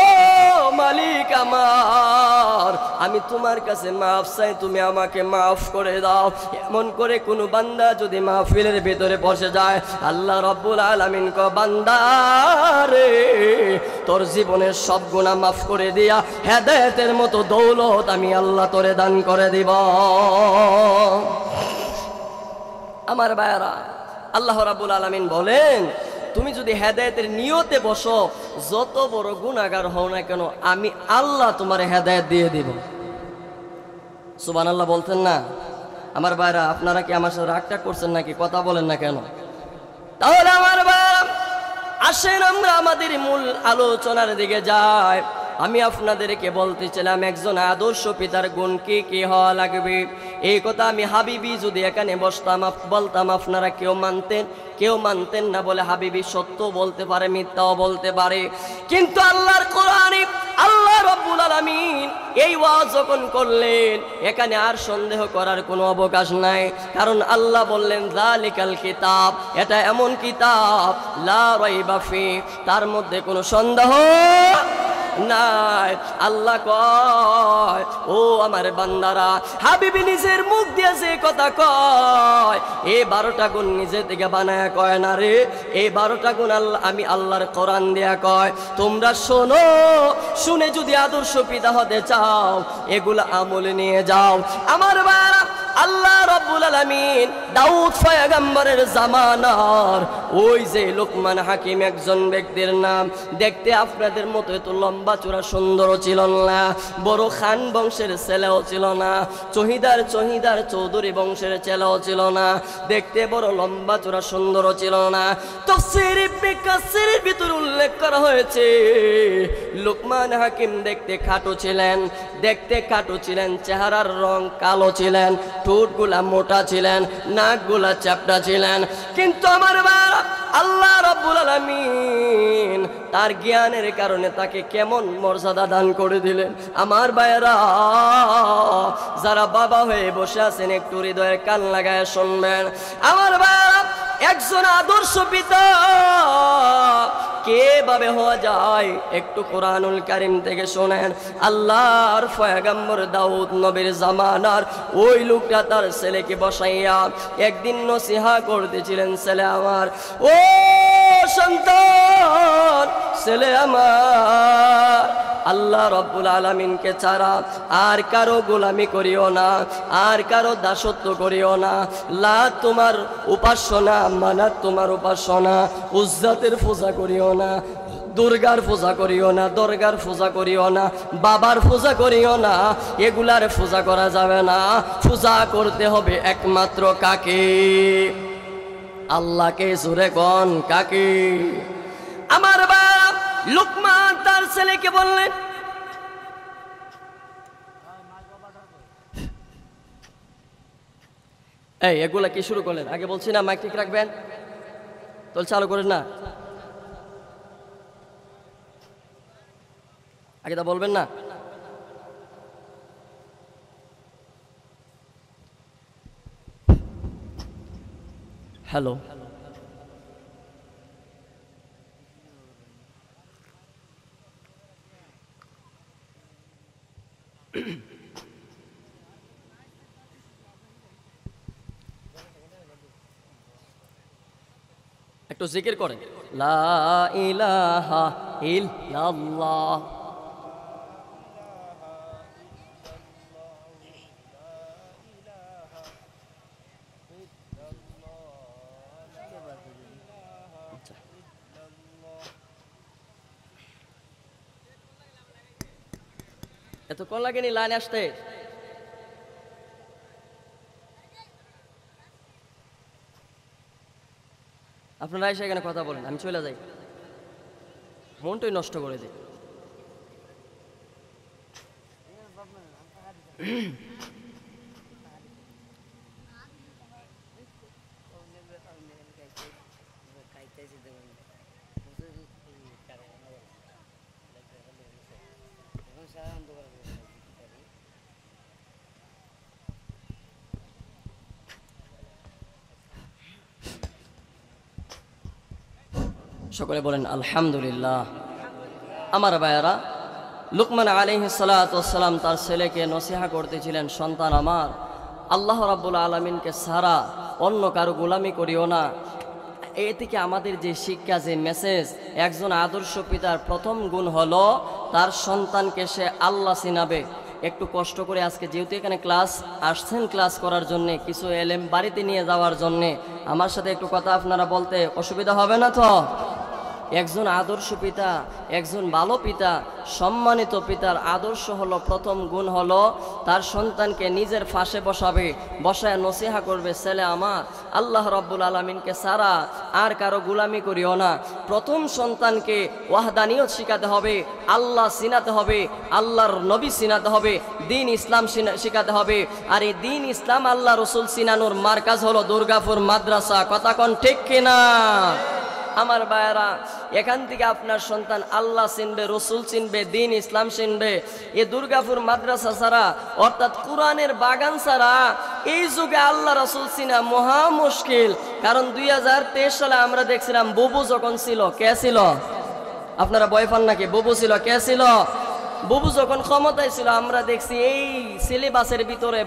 মালিক আমার, আমি তোমার কাছে মাফ চাই, তুমি আমাকে মাফ করে দাও। এমন করে কোনো বান্দা যদি মাহফিলের ভিতরে বসে যায়, আল্লাহ রাব্বুল আলামিন কয়, বান্দা রে, তোর জীবনের সব গুনাহ মাফ করে দিয়া হেদায়েতের মতো দৌলত আমি আল্লাহ তোরে দান করে দিব। আমার ভাইরা, আল্লাহ রাব্বুল আলামিন বলেন, তুমি যদি হেদায়েতের নিয়তে বসো, যত বড় গুনাহগার হও না কেন, আমি আল্লাহ তোমার হেদায়েত দিয়ে দিব। সুবহানাল্লাহ বলতেন না? আমার ভাইরা, আপনারা কি আমার সাথে রাগটা করছেন নাকি? কথা বলেন না কেন? তাহলে আমার ভাইরা, আসেন আমরা আমাদের মূল আলোচনার দিকে যাই। আমি আপনাদেরকে বলতেছিলাম, একজন আদর্শ পিতার গুণ কি কি হওয়া লাগবে। এই কথা আমি হাবিবি যদি এখানে বসতাম বলতাম আপনারা কেউ মানতেন না, বলে হাবিবি সত্য বলতে পারে, মিথ্যাও বলতে পারে। কিন্তু আল্লাহর কোরআনে আল্লাহ রাব্বুল আলামিন এই ওয়াজ যখন করলেন, এখানে আর সন্দেহ করার কোনো অবকাশ নাই। কারণ আল্লাহ বললেন যালিকাল কিতাব, এটা এমন কিতাব লা রাইবা ফি, তার মধ্যে কোনো সন্দেহ নাই। আল্লাহ কয়, ও আমার বান্দারা, হাবিবি নিজের মুখ দিয়ে যে কথা কয়, এই 12টা গুণ নিজে থেকে বানায় কয় না রে, এই 12টা গুণ আমি আল্লাহর কোরআন দিয়া কয়। তোমরা শোনো, শুনে যদি আদর্শ পিতা হতে চাও, এগুলা আমলে নিয়ে যাও। আমার বাবা, আল্লাহ রাব্বুল আলামিন দাউদ পয়গম্বরের জামানার ওই যে লোকমান হাকিম একজন ব্যক্তির নাম, দেখতে আপনাদের মতো এত লম্বা চূড়া সুন্দর ছিল না, বড় খান বংশের ছেলেও ছিল না, চহিদার চৌধুরী বংশের ছেলেও ছিল না, দেখতে বড় লম্বা চূড়া সুন্দর ছিল না। তাফসীর ইবনে কাসিরের ভিতরে উল্লেখ করা হয়েছে, লোকমান হাকিম দেখতে খাটো ছিলেন, চেহারার রং কালো ছিলেন, ঠোঁটগুলা মোটা ছিলেন, নাকগুলা চ্যাপ্টা ছিলেন। কিন্তু আমার বাবা আল্লাহ রাব্বুল আলামিন তার জ্ঞানের কারণে তাকে কেমন মর্যাদা দান করে দিলেন। আমার ভাইয়েরা, যারা বাবা হয়ে বসে আছেন, একটু হৃদয়ের কান লাগায় শুনবেন। আমার ভাইয়েরা, একজন আদর্শ পিতা কিভাবে হওয়া যায় একটু কোরআনুল কারীম থেকে শোনেন। আল্লাহর পয়গম্বর দাউদ নবীর জামানার ওই লোকটা তার ছেলেকে বসাইয়া একদিন নসিহা করতেছিলেন, ছেলে আমার, ও সন্তান, ছেলে আমার, আল্লাহ রাব্বুল আলামিনকে ছাড়া আর কারো গোলামি করিও না, আর কারো দাসত্ব করিও না। লাত তোমার উপাসনা, মানাত তোমার উপাসনা, উজ্জাতের পূজা করিও না, দুর্গার পূজা করিও না, দরগার পূজা করিও না, বাবার পূজা করিও না, এগুলার পূজা করা যাবে না। পূজা করতে হবে একমাত্র কাকে? আল্লাহকে। জোরে কোন কাকে? আমার বাপ লুকমান তার ছেলেকে বললেন, এই এগুলা কি শুরু করলেন? আগে বলছি না মাইক ঠিক রাখবেন, তো চালু করেন না, আগে তা বলবেন না। হ্যালো, একটু জিকির করেন, লা ইলাহা ইল্লাল্লাহ। এতক্ষণ লাগেনি লাইনে আসতে? আপনারা এসে এখানে কথা বলেন, আমি চলে যাই, মনটাই নষ্ট করে দিই। সকলে বলেন আলহামদুলিল্লাহ। আমার ভাইয়েরা, লুকমান আলাইহিস সালাতু ওয়াস সালাম তার ছেলেকে নসিহা করতেছিলেন, সন্তান আমার, আল্লাহ রাব্বুল আলামিনকে ছাড়া অন্য কারো গোলামি করিও না। এ থেকে আমাদের যে শিক্ষা, যে মেসেজ, একজন আদর্শ পিতার প্রথম গুণ হলো তার সন্তানকে সে আল্লাহ চিনাবে। একটু কষ্ট করে আজকে যেহেতু এখানে ক্লাস আসছেন, ক্লাস করার জন্যে, কিছু এলেম বাড়িতে নিয়ে যাওয়ার জন্যে, আমার সাথে একটু কথা আপনারা বলতে অসুবিধা হবে না তো? একজন আদর্শ পিতা, একজন ভালো পিতা, সম্মানিত পিতার আদর্শ হলো, প্রথম গুণ হলো তার সন্তানকে নিজের পাশে বসাবে, বসায় নসিহা করবে, ছেলে আমার আল্লাহ রাব্বুল আলামিনকে ছাড়া আর কারো গোলামি করিও না। প্রথম সন্তানকে ওয়াহদানিয়ত শিখাতে হবে, আল্লাহ চিনাতে হবে, আল্লাহর নবী চিনাতে হবে, দিন ইসলাম শিখাতে হবে। আর এই দিন ইসলাম আল্লাহ রসুল চিনানোর মার্কাজ হলো দুর্গাপুর মাদ্রাসা। কথা কোন ঠিক কিনা? আমার ভাইয়েরা, এখান থেকে আপনার সন্তান আল্লাহ চিনবে, রসুল চিনবে, দিন ইসলাম চিনবে। এ দুর্গাপুর মাদ্রাসা ছাড়া, অর্থাৎ কোরআনের বাগান ছাড়া এই যুগে আল্লাহ রসুল চিনা মহা মুশকিল। কারণ 2023 সালে আমরা দেখছিলাম বুবু যখন ছিল, কে ছিল? আপনারা ভয় পান নাকি? বুবু ছিল, কে ছিল? বুবু যখন ক্ষমতায় ছিল, আমরা দেখছি এই সিলেবাসের ভিতরে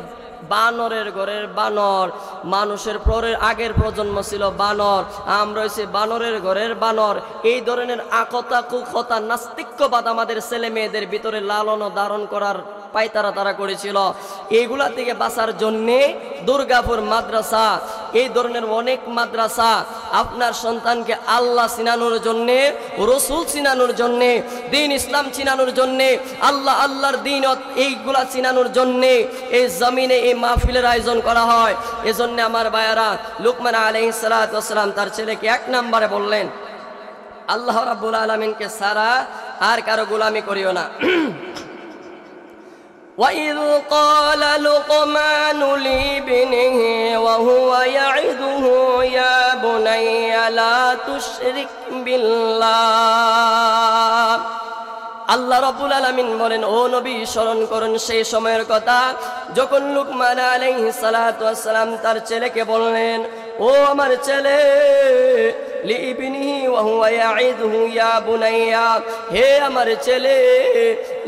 বানরের ঘরের বানর, মানুষের পরের আগের প্রজন্ম ছিল বানর, আমরা হয়েছে বানরের ঘরের বানর। এই ধরনের আকতা কুকতা নাস্তিক্যবাদ আমাদের ছেলে মেয়েদের ভিতরে লালন ও ধারণ করার পায়তারা তারা করেছিল। এইগুলা থেকে বাঁচার জন্যে দুর্গাপুর মাদ্রাসা, এই ধরনের অনেক মাদ্রাসা আপনার সন্তানকে আল্লাহ চিনানোর জন্যে, রসুল চিনানোর জন্যে, দিন ইসলাম চিনানোর জন্যে, আল্লাহর দিন এইগুলা চিনানোর জন্যে এই জমিনে এই মাহফিলের আয়োজন করা হয়। এজন্য আমার ভাইয়ারা, লুকমান আলাইহিস সালাতু ওয়াস সালাম তার ছেলেকে 1 নম্বরে বললেন, আল্লাহ রাব্বুল আলামিনকে ছাড়া আর কারো গোলামি করিও না। وَإِذْ قَالَ لُقْمَانُ لِابْنِهِ وَهُوَ يَعِظُهُ يَا بُنَيَّ لَا تُشْرِكْ بِاللَّهِ। আল্লাহ রাব্বুল আলামিন বলেন, ও নবী স্মরণ করুন সেই সময়ের কথা যখন লুকমান আলাইহিস সালাতু ওয়াস সালাম তার ছেলেকে বললেন, ও আমার ছেলে, লিইবনিহি ওয়া হুয়া ইয়াইদুহু ইয়া বুনাইয়া, হে আমার ছেলে,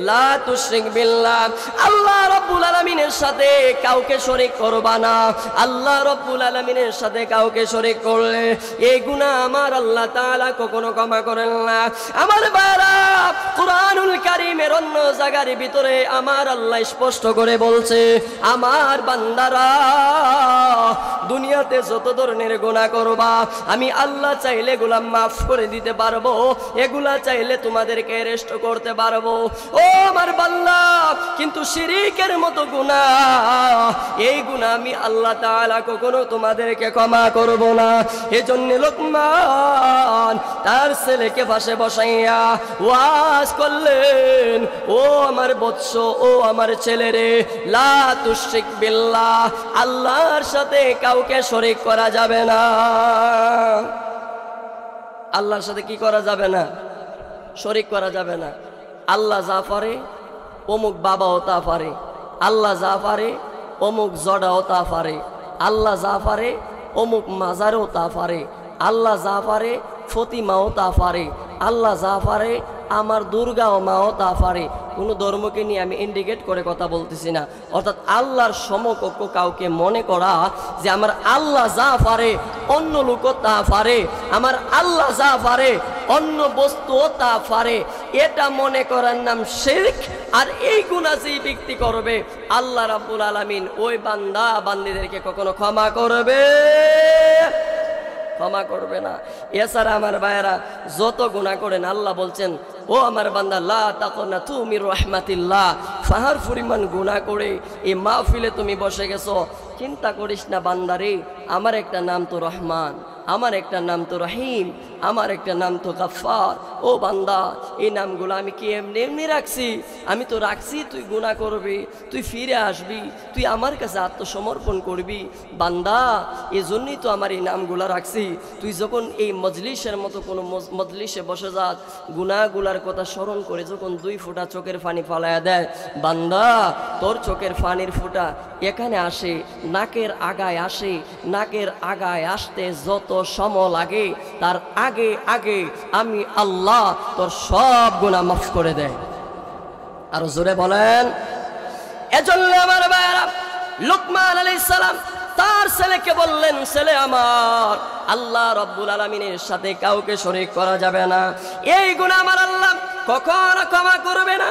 লা তুশরিক বিল্লাহ, আল্লাহ রাব্বুল আলামিনের সাথে কাউকে শরীক করবা না। আল্লাহ রাব্বুল আলামিনের সাথে কাউকে শরীক করলে এই গুনাহ আমার আল্লাহ তাআলা কখনো ক্ষমা করেন না। আমার ভাইরা, কুরআনুল কারীমের অন্য জায়গার ভিতরে আমার আল্লাহ স্পষ্ট করে বলছে, আমার বান্দারা দুনিয়াতে যত ধরনের গুনাহ করবা, আমি আল্লাহ চাইলে এগুলা মাফ করে দিতে পারবো, এগুলা চাইলে তোমাদেরকে অ্যারেস্ট করতে পারবো। ও আমার বান্দা, কিন্তু শিরকের মতো গুনাহ, এই গুনাহ আমি আল্লাহ তাআলা কখনো তোমাদেরকে ক্ষমা করব না। এজন্য লোকমান তার ছেলেকে পাশে বসাইয়া ওয়াজ করলেন, ও আমার বৎস, ও আমার ছেলেরে, লা তুশরিক বিল্লাহ, আল্লাহর সাথে কাউকে শরীক করা যাবে না। আল্লাহর সাথে কি করা যাবে না? শরীক করা যাবে না। আল্লাহ যা পারে অমুক বাবাও তা পারে, আল্লাহ যা পারে অমুক জড়াও তা পারে, আল্লাহ যা পারে অমুক মাজারও তা পারে, আল্লাহ যা পারে ফতিমাও তা পারে, আল্লাহ যা পারে আমার দুর্গা ও মাও তা পারে। কোনো ধর্মকে নিয়ে আমি ইন্ডিকেট করে কথা বলতেছি না। অর্থাৎ আল্লাহর সমকক্ষ কাউকে মনে করা যে আমার আল্লাহ যা পারে অন্য লোকও তা পারে, আমার আল্লাহ যা পারে অন্য বস্তুও তা পারে, এটা মনে করার নাম শিরক। আর এই গুনাহ যেই ব্যক্তি করবে, আল্লাহ রাব্বুল আলামিন ওই বান্দা বান্দীদেরকে কখনো ক্ষমা করবে না। এছাড়া আমার ভাইয়েরা, যত গুনাহ করেন আল্লাহ বলছেন, ও আমার বান্দা, লা তাকুনাতু মির রাহমাতিল্লাহ, ফাহার পরিমাণ গুনাহ করে এই মাহফিলে তুমি বসে গেছো, চিন্তা করিস না বান্দারে, আমার একটা নাম তো রহমান, আমার একটা নাম তো রহিম, আমার একটা নাম তো গাফফার। ও বান্দা, এই নামগুলো আমি কি এমনি এমনি রাখছি? আমি তো রাখছি তুই গুনাহ করবি, তুই ফিরে আসবি, তুই আমার কাছে আত্মসমর্পণ করবি। বান্দা, এই জন্যই তো আমার এই নামগুলো রাখছি। তুই যখন এই মজলিসের মতো কোনো মজলিসে বসে যাস, গুনাহগুলার কথা স্মরণ করে যখন 2 ফোঁটা চোখের পানি ফালায়া দেয়, বান্দা তোর চোখের পানির ফোঁটা এখানে আসে, নাকের আগায় আসে, নাকের আগায় আসতে যত সময় লাগে তার আগে আগে আমি আল্লাহ তোর সব গুনাহ মাফ করে দেয়। আর জোরে বলেন। এজন্য আমার ভাইরা, লুকমান আলাইহিস সালাম তার ছেলেকে বললেন, ছেলে আমার, আল্লাহ রাব্বুল আলামিনের সাথে কাউকে শরীক করা যাবে না। এই গুনাহ আমার আল্লাহ কখনো ক্ষমা করবে না।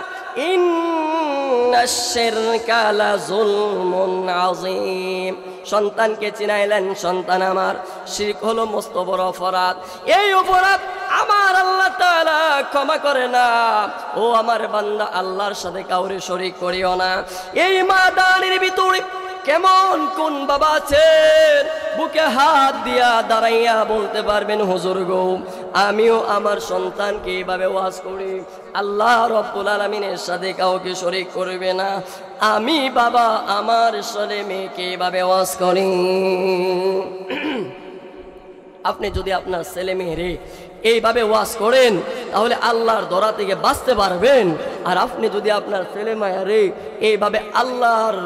ইন্নাশ শিরকা লাযুলমুন আযীম। সন্তানকে চিনাইলেন, সন্তান আমার, শিরক হলো মস্ত বড় অপরাধ। এই অপরাধ আমার আল্লাহ তাআলা ক্ষমা করে না। ও আমার বান্দা, আল্লাহর সাথে কাউরে শরীক করিও না। এই ময়দানের ভিতরে কেমন কোন বাবা আছেন বুকে হাত দিয়া দাঁড়াইয়া বলতে পারবেন, হুজুর গো, আমিও আমার সন্তানকে এইভাবে ওয়াজ করি, আল্লাহ রব্বুল আলামিনের সাথে কাউকে শরীক করবে না। আমি বাবা আমার ছেলে মেয়েকে এইভাবে ওয়াজ করি। আপনি যদি আপনার ছেলে মেয়েরে এইভাবে ওয়াজ করেন তাহলে আল্লাহর দরা থেকে বাঁচতে পারবেন। আর আপনি যদি আপনার ছেলে মেয়েরে এইভাবে আল্লাহর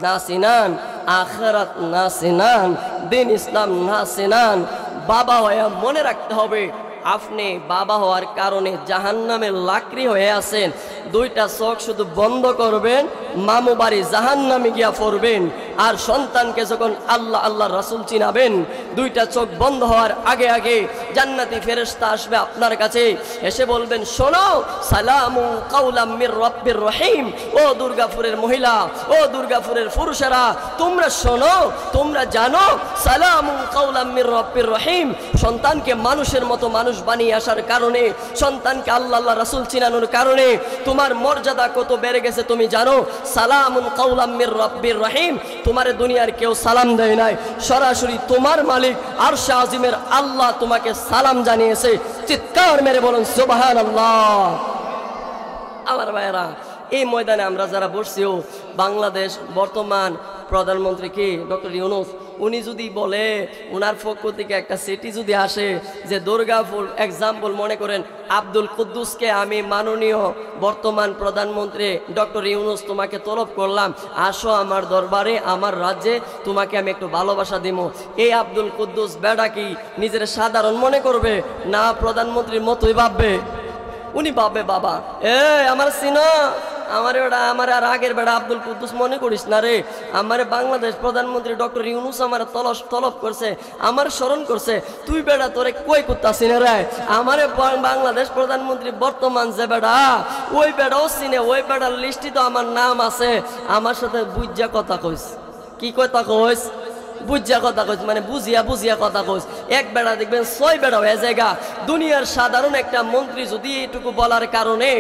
না চিনান, আখিরাত না চিনান, দিন ইসলাম না চিনান, বাবা হয়ে মনে রাখতে হবে আপনি বাবা হওয়ার কারণে জাহান্নামের লাকড়ি হয়ে আছেন। দুইটা চোখ শুধু বন্ধ করবেন, মামু বাড়ি জাহান্নামে গিয়া পড়বেন। আর সন্তানকে যখন আল্লাহ আল্লাহ রাসূল চিনাবেন, দুইটা চোখ বন্ধ হওয়ার আগে আগে জান্নাতি ফেরেশতা আসবে আপনার কাছে, এসে বলবেন, শোনো, সালামু কাওলাম মির রাব্বির রহিম। ও দুর্গাপুরের মহিলা, ও দুর্গাপুরের পুরুষেরা, তোমরা শোনো, তোমরা জানো, সালামু কাওলাম মির রাব্বির রহিম। সন্তানকে মানুষের মতো মানুষ বানিয়ে আসার কারণে, সন্তানকে আল্লাহ আল্লাহ রাসূল চিনানোর কারণে তোমার মর্যাদা কত বেড়ে গেছে তুমি জানো। সালামুন কাওলাম মির রাব্বির রহিম। তোমার দুনিয়ার কেউ সালাম দেয় নাই, সরাসরি তোমার মালিক আরশে আজিমের আল্লাহ তোমাকে সালাম জানিয়েছে। চিৎকার মেরে বলুন সুবহানাল্লাহ। আমার ভাইয়েরা, এই ময়দানে আমরা যারা বসছিও, বাংলাদেশ বর্তমান প্রধানমন্ত্রী কি ডক্টর ইউনূস, উনি যদি বলে, ওনার পক্ষ থেকে একটা চিঠি যদি আসে যে দুর্গাপুর এক্সাম্পল মনে করেন আব্দুল কুদ্দুসকে আমি মাননীয় বর্তমান প্রধানমন্ত্রী ডক্টর ইউনূস তোমাকে তলব করলাম, আসো আমার দরবারে, আমার রাজ্যে, তোমাকে আমি একটু ভালোবাসা দিব। এই আব্দুল কুদ্দুস বেড়া কি নিজের সাধারণ মনে করবে না প্রধানমন্ত্রীর মতোই ভাববে? উনি ভাববে, বাবা আমার সিনা, আমার বেড়া, আমার আর আগের বেড়া আব্দুল কুদ্দুস মনে করিস না রে, আমার বাংলাদেশ প্রধানমন্ত্রী ডক্টর ইউনূস আমার তলব করছে, আমার স্মরণ করছে, তুই বেড়া তোরে কই করতাছি না রে। আমার বাংলাদেশ প্রধানমন্ত্রী বর্তমান যে বেড়া, ওই বেড়াও চিনে, ওই বেড়ার লিস্টে তো আমার নাম আছে। আমার সাথে বুঝা কথা কইস। কি কথা কইস? বুঝা কথা কইস, মানে বুঝিয়া বুঝিয়া কথা কইস। এক বেড়া দেখবেন 6 বেড়া হয়ে জায়গা। দুনিয়ার সাধারণ একটা মন্ত্রী যদি এটুকু বলার কারণে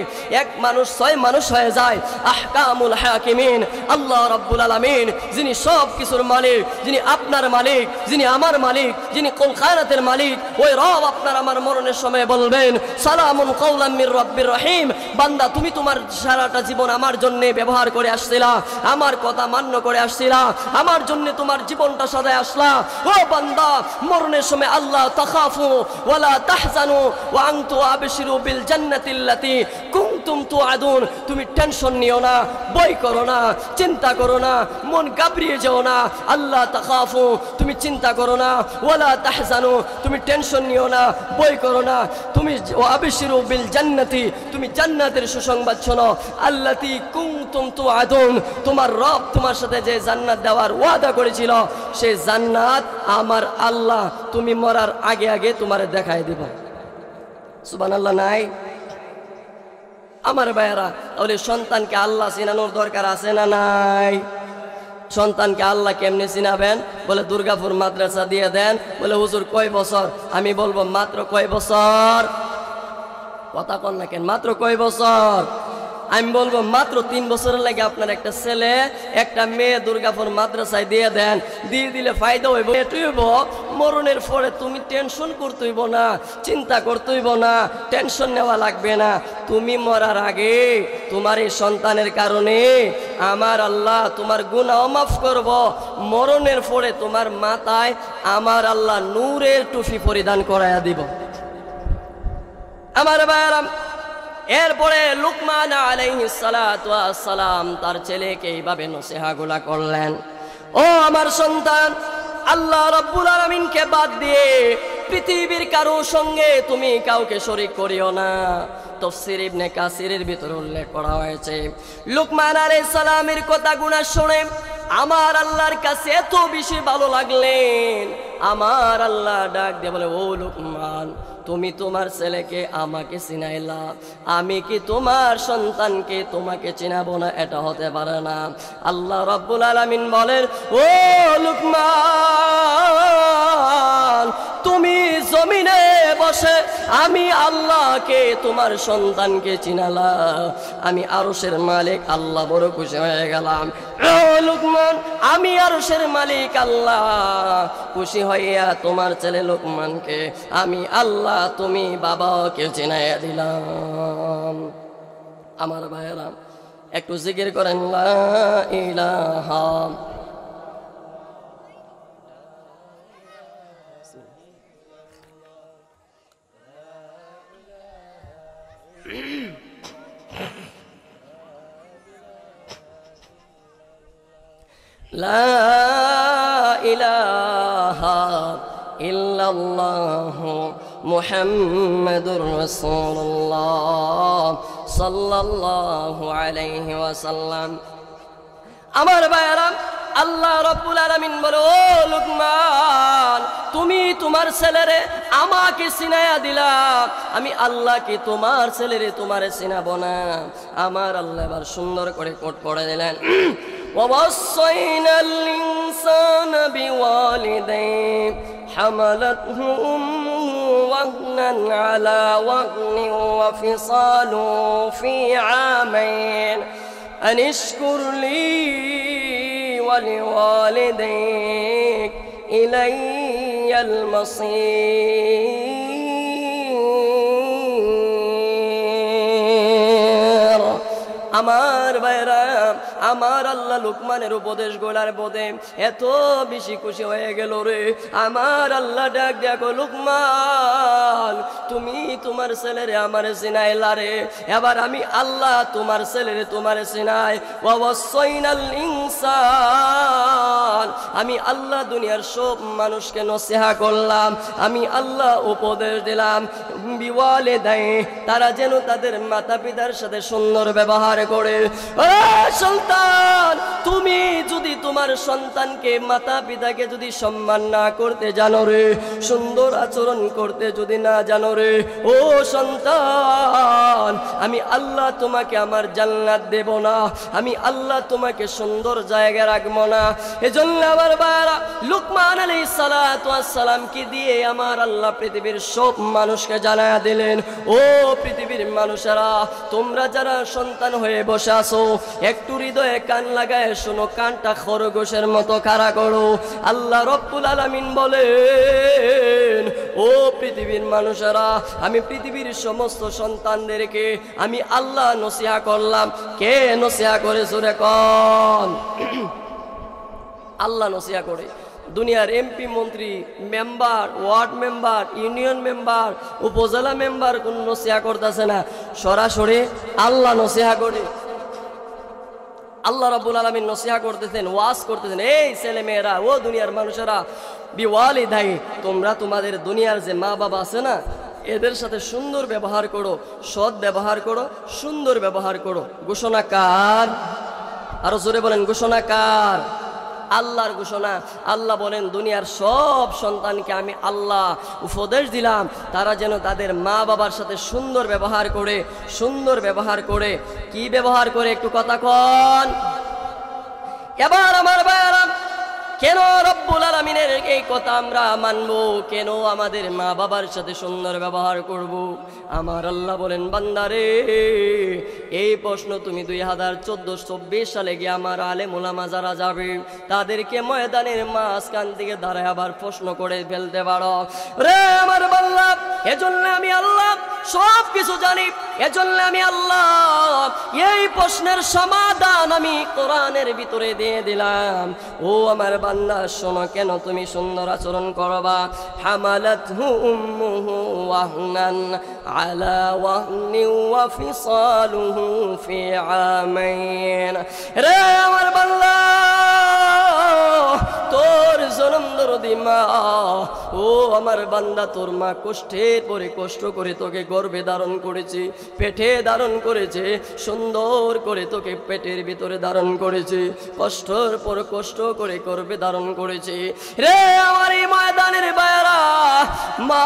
এক মানুষ 6 মানুষ হয়ে যায়। আহকামুল হাকিমিন আল্লাহ রাব্বুল আলামিন, যিনি সব কিছুর মালিক, যিনি আপনার মালিক, যিনি আমার মালিক, যিনি কুল কায়নাতের মালিক, ওই রব আপনার আমার মরণের সময় বলবেন, সালামুন কাওলাম মির রাব্বির রহিম। বান্দা, তুমি তোমার সারাটা জীবন আমার জন্য ব্যবহার করে আসছিলা, আমার কথা মান্য করে আসছিলা, আমার জন্য তোমার জীবনটা সাজায় আসলা। ও বান্দা, মরণের সময় আল্লাহ তাখাফু ওয়ালা তাহজানু ওয়া আনতু আবশিরু বিল জান্নাতিল্লাতী কুনতুম তুআদুন। তুমি টেনশন নিও না, ভয় করো না, চিন্তা করো না, মন ঘাবড়িয়ে যাও না। আল্লাহ তাখাফু, তুমি চিন্তা করো না, ওয়ালা তাহজানু, তুমি টেনশন নিও না, ভয় করো না। তুমি আবশিরু বিল জান্নাতি, তুমি জান্নাতের সুসংবাদ শোনো। আল্লাতী কুনতুম তুআদুন, তোমার রব তোমার সাথে যে জান্নাত দেওয়ার ওয়াদা করেছিল, সেই জান্নাত আমার আল্লাহ তুমি মরার আগে আগে তোমারে দেখায় দিব। সুবহানাল্লাহ নাই? আমার ভাইয়েরা, তাহলে সন্তানকে আল্লাহ চিনানোর দরকার আছে না নাই? সন্তানকে আল্লাহ কেমনে চিনাবেন? বলে দুর্গাপুর মাদ্রাসা দিয়ে দেন। বলে হুজুর কয় বছর? আমি বলবো মাত্র কয় বছর? কথা কন না কেন? মাত্র কয় বছর? আমি বলবো মাত্র 3 বছরের লাগে আপনার একটা ছেলে একটা মেয়ে দুর্গাপুর মাদ্রাসায় দিয়ে দেন। দিয়ে দিলে ফায়দা হইব, এটুইব। মরণের পরে তুমি টেনশন করতেইব না, চিন্তা করতেইব না, টেনশন নেওয়া লাগবে না। তুমি মরার আগে তোমার এই সন্তানের কারণে আমার আল্লাহ তোমার গুনাহ মাফ করব। মরণের পরে তোমার মাথায় আমার আল্লাহ নূরের টুপি পরিধান করাইয়া দিব। আমার ভাইরা, এরপরে লুকমান আলাইহিস সালাতু ওয়াস সালাম তার ছেলেকে এইভাবে নসিহতগুলা করলেন, ও আমার সন্তান, আল্লাহ রাব্বুল আলামিনকে বাদ দিয়ে পৃথিবীর কারো সঙ্গে তুমি কাউকে শরীক করিও না। তাফসীর ইবনে কাসিরের ভিতরে উল্লেখ করা হয়েছে, লুকমান আলাইহিস সালামের কথাগুলো শুনে আমার আল্লাহর কাছে এত বেশি ভালো লাগলেন। আমার আল্লাহ ডাক দিয়ে বলে, ও লুকমান, তুমি তোমার ছেলেকে আমাকে চিনাইলা, আমি কি তোমার সন্তানকে তোমাকে চিনাবো না? এটা হতে পারে না। আল্লাহ রাব্বুল আলামিন বলেন, ও লুকমান, তুমি জমিনে বসে আমি আল্লাহকে তোমার সন্তানকে চিনালা, আমি আরশের মালিক আল্লাহ বড় খুশি হয়ে গেলাম। ও লুকমান, আমি আরশের মালিক আল্লাহ খুশি হইয়া তোমার ছেলে লুকমানকে আমি আল্লাহ তুমি বাবাকে চিনাইয়া দিলাম। আমার ভাইয়েরা, একটু জিকির করেন লা ইলাহা। লা ইলাহা ইল্লাল্লাহু মুহাম্মাদুর রাসূলুল্লাহ সাল্লাল্লাহু আলাইহি ওয়াসাল্লাম। আমার ভাইয়েরা, আল্লাহ রাব্বুল আলামিন বলে, ও লুকমান, তুমি তোমার ছেলেরে আমাকে চিনাইয়া দিলা, আমি আল্লাহ কি তোমার ছেলেরে তোমারে চিনাবো না? আমার আল্লাহ এবার সুন্দর করে কোট পড়ে দিলেন, ووصينا الإنسان بوالديه حملته أمه وهنا على وهن وفصاله في عامين أن اشكر لي ولوالديك إلي المصير। আমার ভাইরা, আমার আল্লাহ লুকমানের উপদেশ গোলার বোধে এত বেশি খুশি হয়ে গেল রে। আমার আল্লাহ ডাক দেখো, লুকমান, তুমি তোমার ছেলেরে আমার চিনাইলা রে, এবার আমি আল্লাহ তোমার ছেলেরে তোমার চিনাই। ওয়াসাইনাল ইনসান, আমি আল্লাহ দুনিয়ার সব মানুষকে নসিহা করলাম, আমি আল্লাহ উপদেশ দিলাম, বিওয়ালিদাই, তারা যেন তাদের মাতা পিতার সাথে সুন্দর ব্যবহার করে। সন্তান, তুমি যদি তোমার সন্তানকে মাতা পিতাকে যদি সম্মান না করতে জানো রে, সুন্দর আচরণ করতে যদি না জানো রে, ও সন্তান, আমি আল্লাহ তোমাকে আমার জান্নাত দেব না, আমি আল্লাহ তোমাকে সুন্দর জায়গায় রাখবো না। এজন্য আমার বাবা লুকমান আলাইহিস সালাতু ওয়াস সালামকে দিয়ে আমার আল্লাহ পৃথিবীর সব মানুষকে জানায়া দিলেন, ও পৃথিবীর মানুষেরা, তোমরা যারা সন্তান হয়ে বসে আছো, একটু হৃদয়ে কান লাগায় শোনো, কানটা খরগোশের মতো খাড়া করো। আল্লাহ রাব্বুল আলামিন বলেন, ও পৃথিবীর মানুষেরা, আমি পৃথিবীর সমস্ত সন্তানদেরকে আমি আল্লাহ নসিহা করলাম। কে নসিহা করে জোরে কন? আল্লাহ নসিহা করে। দুনিয়ার এমপি, মন্ত্রী, member, ward member, union member, উপজেলা মেম্বার কোন নসিহা করতেছে না, সরাসরি আল্লাহ নসিহা করে। আল্লাহ রাব্বুল আলামিন নসিহা করতেছেন, ওয়াজ করতেছেন, এই ছেলে মেয়েরা, ও দুনিয়ার মানুষেরা, বিওয়ালিদাই, তোমরা তোমাদের দুনিয়ার যে মা বাবা আছে না, এদের সাথে সুন্দর ব্যবহার করো, সৎ ব্যবহার করো, সুন্দর ব্যবহার করো। ঘোষণা কার? আরো জোরে বলেন, ঘোষণা কার? আল্লাহর ঘোষণা। আল্লাহ বলেন, দুনিয়ার সব সন্তানকে আমি আল্লাহ উপদেশ দিলাম, তারা যেন তাদের মা বাবার সাথে সুন্দর ব্যবহার করে। সুন্দর ব্যবহার করে, কি ব্যবহার করে একটু কথা কন। এবার আমার ভাইয়েরা, কেন রব্বুল আলামিনের এই কথা আমরা মানব? কেন আমাদের মা বাবার সাথে সুন্দর ব্যবহার করব? আমার আল্লাহ বলেন, বান্দারে, এই প্রশ্ন তুমি 2014-24 সালে গিয়ে আমার আলেম ওলামা যারা যাবে তাদেরকে ময়দানের মাঝখান থেকে দাঁড়ায় আবার প্রশ্ন করে ফেলতে পারো রে আমার বান্দা। এজন্য আমি আল্লাহ সব কিছু জানি, এজন্য আমি আল্লাহ এই প্রশ্নের সমাধান আমি কোরআনের ভিতরে দিয়ে দিলাম। ও আমার বান্দা, শোনো, কেন তুমি সুন্দর আচরণ করবা? হামালাতহু উম্মুহু ওয়াহনান আলা ওয়াহনি ওয়া ফিসালুহু ফি আমাইন। রে আমার বান্দা, তোর জনম দরদি মা, ও আমার বান্দা, তোর মা কষ্টের পরে কষ্ট করে তোকে গর্ভে ধারণ করেছে, পেটে ধারণ করেছে, সুন্দর করে তোকে পেটের ভিতরে ধারণ করেছে, কষ্টের পর কষ্ট করে গর্ভে ধারণ করেছে। রে আমার এই ময়দানের বায়রা, মা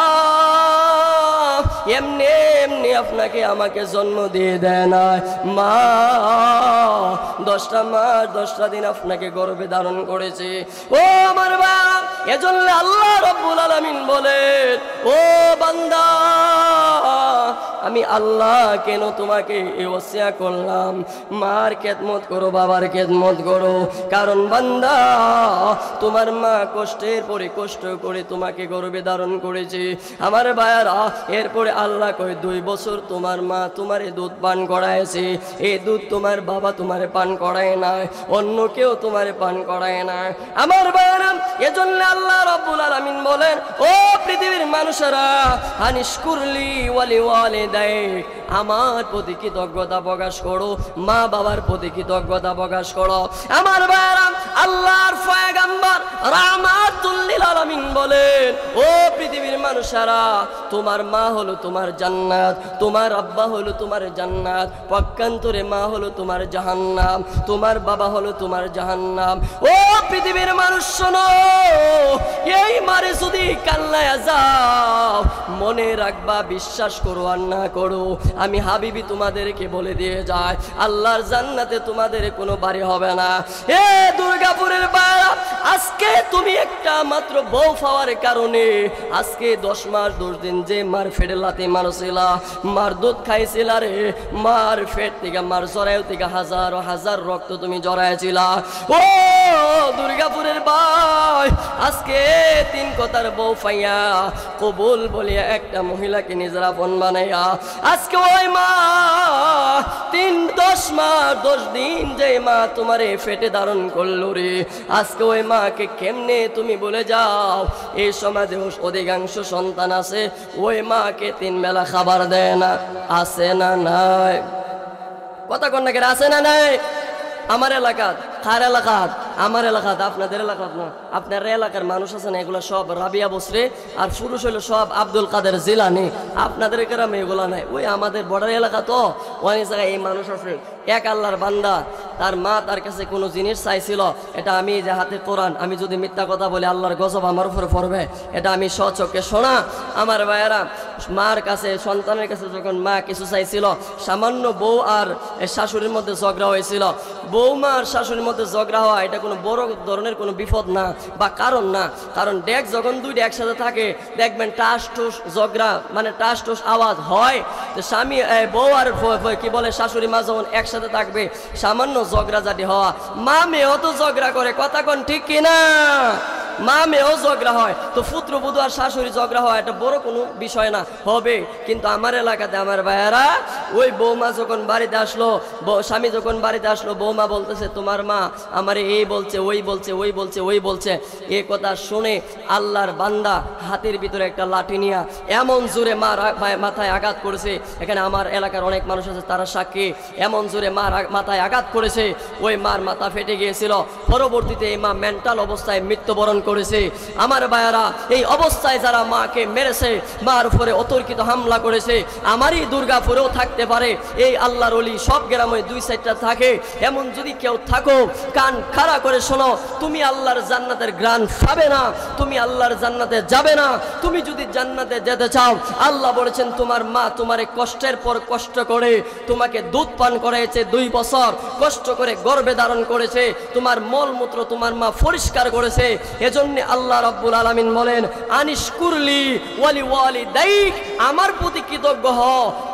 এমনি এমনি আপনাকে আমাকে জন্ম দিয়ে দেয় না। মা 10টা মাস 10টা দিন আপনাকে গর্ভে ধারণ করেছে। ও আমার বাবা, এজন্য আল্লাহ রাব্বুল আলামিন বলেন, ও বান্দা, আমি আল্লাহ কেন তোমাকে এই ওসিয়া করলাম, মার খেদমত করো, বাবার খেদমত করো। কারণ বান্দা, তোমার মা কষ্টের পরে কষ্ট করে তোমাকে গর্ভে ধারণ করেছে। আমার ভাইয়ারা, এরপরে আল্লাহ কয় 2 বছর তোমার মা তোমারে দুধ পান করায়ছে। এই দুধ তোমার বাবা তোমারে পান করায় না, অন্য কেউ তোমারে পান করায় না। আমার ভাইয়ারা, এজন্য আল্লাহ রাব্বুল আলামিন বলেন, ও পৃথিবীর মানুষেরা, আনিশকুরলি ওয়ালি ওয়ালিদাইক, আমার প্রতি কৃতজ্ঞতা প্রকাশ করো, মা বাবার প্রতি কৃতজ্ঞতা প্রকাশ করো। আমার ভাইয়ারা, আল্লাহর পয়গম্বর রাহমাতুল লিল আলামিন বলেন, ও পৃথিবীর মানুষেরা, তোমার মা হলো তোমার জান্নাত, তোমার আব্বা হলো তোমার জান্নাত, পক্ষান্তরে মা হলো তোমার জাহান্নাম, তোমার বাবা হলো তোমার জাহান্নাম। ও পৃথিবীর মানুষ শোনো, এই মারে যদি কান্নায় যাও, মনে রাখবা, বিশ্বাস করো আর না করো, আমি হাবিবি তোমাদেরকে বলে দিয়ে যায়, আল্লাহর জান্নাতে তোমাদের কোনো বাড়ি হবে না। এ দুর্গাপুরের বাড়া, আজকে তুমি একটা মাত্র বউ পাওয়ার কারণে আজকে 10 মাস 10 দিন যে মার ফেটে লাতে মারছিলা, মার দুধ খাইছিলা রে, মার ফেট থেকে মার জরায়ু থেকে হাজার হাজার রক্ত তুমি জরাইছিলা। ও দুর্গাপুরের ভাই, আজকে 3 কথার বউ পাইয়া কবুল বলিয়া একটা মহিলাকে নিজের আপন বানাইয়া, আজকে ওই মা 10 মাস 10 দিন যে মা তোমারে ফেটে ধারণ করলো রে, আজকে ওই মাকে কেমনে তুমি বলে যাও? এই সমাজে অধিকাংশ সন্তান আছে, ওই মাকে 3 বেলা খাবার দেয় না। আছে না নাই? কথা কন না, আছে না নাই? আমার এলাকাত, কার এলাকাত? আমার এলাকাত, আপনাদের এলাকাত না। আপনার এলাকার মানুষ আছে না, এগুলো সব রাবিয়া বসরে, আর পুরুষ হইলো সব আব্দুল কাদের জিলানি। আপনাদের গ্রামে এগুলা নাই। ওই আমাদের বর্ডার এলাকা তো, অনেক জায়গায় এই মানুষ আছে। এক আল্লাহর বান্দা, তার মা তার কাছে কোনো জিনিস চাইছিল, এটা আমি যে হাতে কোরআন, আমি যদি মিথ্যা কথা বলি আল্লাহর গজব আমার উপরে পড়বে, এটা আমি স্বচক্ষে শোনা। আমার ভাইয়েরা, মার কাছে, সন্তানের কাছে যখন মা কিছু চাইছিল, সামান্য বউ আর শাশুড়ির মধ্যে ঝগড়া হয়েছিল। বৌমা আর শাশুড়ির মধ্যে ঝগড়া হওয়া এটা কোনো বড় ধরনের কোনো বিপদ না বা কারণ না। কারণ ডেক যখন 2টা একসাথে থাকে, দেখবেন টাস টুস ঝগড়া, মানে টাস টুস আওয়াজ হয়। তো স্বামী, বউ আর কি বলে শাশুড়ি মা যখন একসাথে থাকবে, সামান্য ঝগড়াঝাটি হওয়া, মা মেয়েও তো ঝগড়া করে, কথা কোন ঠিক কিনা? মা মেয়েও ঝগড়া হয়, তো পুত্রবধূ আর শাশুড়ি ঝগড়া হয়, এটা বড় কোনো বিষয় না, হবে। কিন্তু আমার এলাকাতে আমার ভাইয়েরা, ওই বৌমা যখন বাড়িতে আসলো, স্বামী যখন বাড়িতে আসলো, বৌমা বলতেছে তোমার মা আমারে এই বলছে, ওই বলছে, ওই বলছে, ওই বলছে। এই কথা শুনে আল্লাহর বান্দা হাতের ভিতরে একটা লাঠি নিয়ে এমন জোরে মার মাথায় আঘাত করেছে, এখানে আমার এলাকার অনেক মানুষ আছে, তারা সাক্ষী, এমন জোরে মার মাথায় আঘাত করেছে, ওই মার মাথা ফেটে গিয়েছিল। পরবর্তীতে এই মা মেন্টাল অবস্থায় মৃত্যুবরণ করেছে। আমার ভাইয়ারা, এই অবস্থায় যারা মাকে মেরেছে, মার উপরে অতর্কিত হামলা করেছে, আমারই দুর্গাপুরেও থাকতে পারে। এই আল্লাহর ওলি সব গ্রামে 2-4টা থাকে। এমন যদি কেউ থাকো, কান খাড়া করে শোনো, তুমি আল্লাহর জান্নাতের গ্রান পাবে না, তুমি আল্লাহর জান্নাতে যাবে না। তুমি যদি জান্নাতে যেতে চাও, আল্লাহ বলেছেন তোমার মা তোমারে কষ্টের পর কষ্ট করে তোমাকে দুধ পান করাইছে, 2 বছর কষ্ট করে গর্ভে ধারণ করেছে, তোমার মলমূত্র তোমার মা পরিষ্কার করেছে। এজন্য আল্লাহ রাব্বুল আলামিন বলেন, আনিশকুরলি ওয়ালি ওয়ালিদাইক, আমার প্রতি কৃতজ্ঞ হ,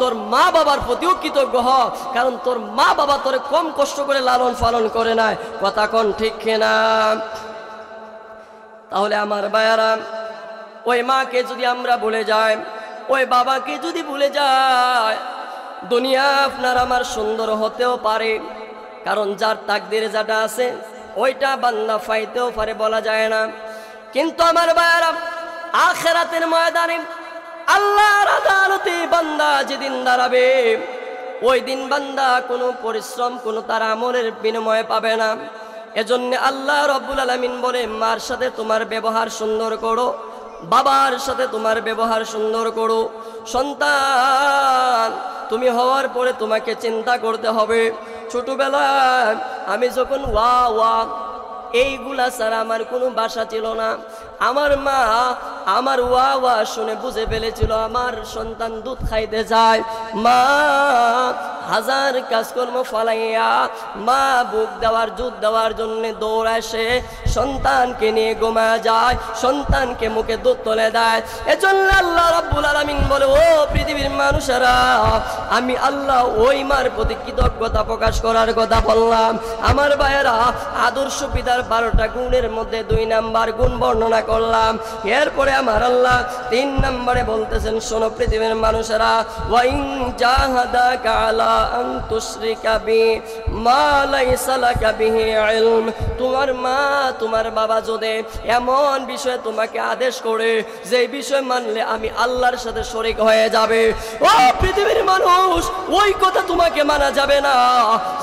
তোর মা বাবার প্রতিও কৃতজ্ঞ হ, কারণ তোর মা বাবা তোরে কম কষ্ট করে লালন পালন করে নাই। কথা কোন ঠিক কিনা? তাহলে আমার ভাইয়ারা, ওই মাকে যদি আমরা ভুলে যাই, ওই বাবাকে যদি ভুলে যায়, দুনিয়া আপনার আমার সুন্দর হতেও পারে, কারণ যার তাকদিরে যেটা আছে ওইটা বান্দা পাইতেও পারে, বলা যায় না। কিন্তু আমার ভাইয়ারা, আখিরাতের ময়দানে আল্লাহর আদালতে বান্দা যেদিন দাঁড়াবে, ওই দিন বান্দা কোনো পরিশ্রম, কোনো তার আমলের বিনিময়ে পাবে না। এজন্য আল্লাহ রাব্বুল আলামিন বলে মার সাথে তোমার ব্যবহার সুন্দর করো, বাবার সাথে তোমার ব্যবহার সুন্দর করো। সন্তান তুমি হওয়ার পরে তোমাকে চিন্তা করতে হবে, ছোটবেলায় আমি যখন ওয়া এইগুলা ছাড়া আমার কোনো ভাষা ছিল না। আমার মা আমার ওয়া শুনে বুঝে ফেলেছিল আমার সন্তান দুধ খাইতে যায়। মা হাজার কাজকর্ম ফালাইয়া মা বুক দেওয়ার দুধ দেওয়ার জন্য দৌড় আসে, সন্তানকে নিয়ে ঘুমা যায়, সন্তানকে মুখে দুধ তুলে দেয়। এজন্য আল্লাহ রাব্বুল আলামিন বলে, ও পৃথিবীর মানুষেরা, আমি আল্লাহ ওই মার প্রতি কৃতজ্ঞতা প্রকাশ করার কথা বললাম। আমার ভাইয়েরা, আদর্শ পিতার 12টা গুণের মধ্যে 2 নাম্বার গুণ বর্ণনা করলাম। এরপরে আমার আল্লাহ 3 নম্বরে বলতেছেন, শোনো পৃথিবীর মানুষেরা, ওয়াইন জাহাদাকা আলা আন তুশরিকা বি মা লাইসা লাকা বিহি ইলম, তোমার মা তোমার বাবা যদি এমন বিষয়ে তোমাকে আদেশ করে যে বিষয় মানলে আমি আল্লাহর সাথে শরীক হয়ে যাবে, ও পৃথিবীর মানুষ, ওই কথা তোমাকে মানা যাবে না।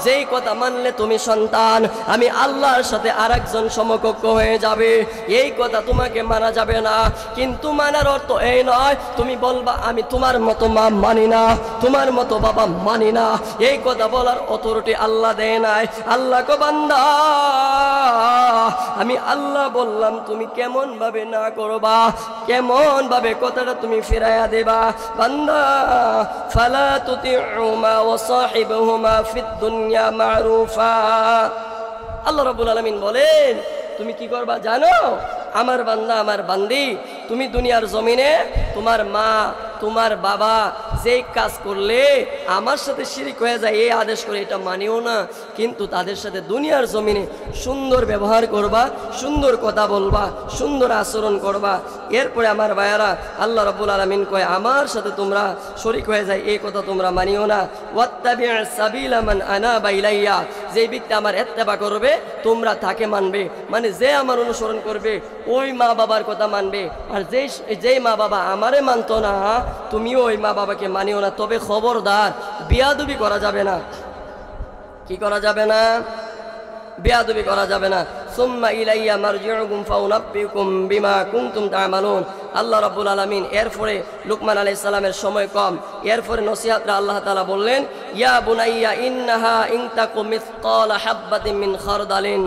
যেই কথা মানলে তুমি সন্তান আমি আল্লাহর সাথে আরেকজন সমকক্ষ হয়ে যাবে, এই কথা তোমাকে মানা যাবে না। কিন্তু মানার অর্থ এই নয় তুমি বলবা আমি তোমার মতো মা মানি না, তোমার মতো বাবা মানি না। এই কথা বলার অথরিটি আল্লাহ দেয় নাই। আল্লাহ কো বান্দা, আমি আল্লাহ বললাম তুমি কেমন ভাবে না করবা, কেমন ভাবে কথাটা তুমি ফিরাইয়া দেবা। বান্দা, ফালা তুতিউমা ওয়া সাহিবহুমা ফিদ দুনিয়া মারুফা। আল্লাহ রাব্বুল আলামিন বলেন, তুমি কি করবা জানো? আমার বান্দা, আমার বান্দি, তুমি দুনিয়ার জমিনে তোমার মা তোমার বাবা যেই কাজ করলে আমার সাথে শিরিক হয়ে যায় এই আদেশ করে এটা মানিও না, কিন্তু তাদের সাথে দুনিয়ার জমিনে সুন্দর ব্যবহার করবা, সুন্দর কথা বলবা, সুন্দর আচরণ করবা। এরপরে আমার ভাইয়ারা, আল্লাহ রাব্বুল আলামিন কয় আমার সাথে তোমরা শরিক হয়ে যায় এই কথা তোমরা মানিও না। ওয়াত্তাবি' সাবিলা মান আনাবা ইলাইয়া, যে ব্যক্তি আমার ইত্তেবা করবে তোমরা তাকে মানবে, মানে যে আমার অনুসরণ করবে ওই মা বাবার কথা মানবে। আর যেই মা বাবা আমারে মানতো না তুমিও ওই মা বাবাকে মানিও না। তবে খবরদার, বিয়াদবি করা যাবে না। কি করা যাবে না? বিয়াদবি করা যাবে না। সুম্মা ইলাইয়া মারজিউকুম ফাউনাব্বিউকুম বিমা কুনতুম তা'মালুন। আল্লাহ রাব্বুল আলামিন এরপরে লুকমান আলাইহিস সালামের সময় কম, এরপরে নসিহতরা আল্লাহ তাআলা বললেন, ইয়া বুনাইয়া ইন্নাহা ইন তাকু মিসকালা হাববাতিন মিন খারদালিন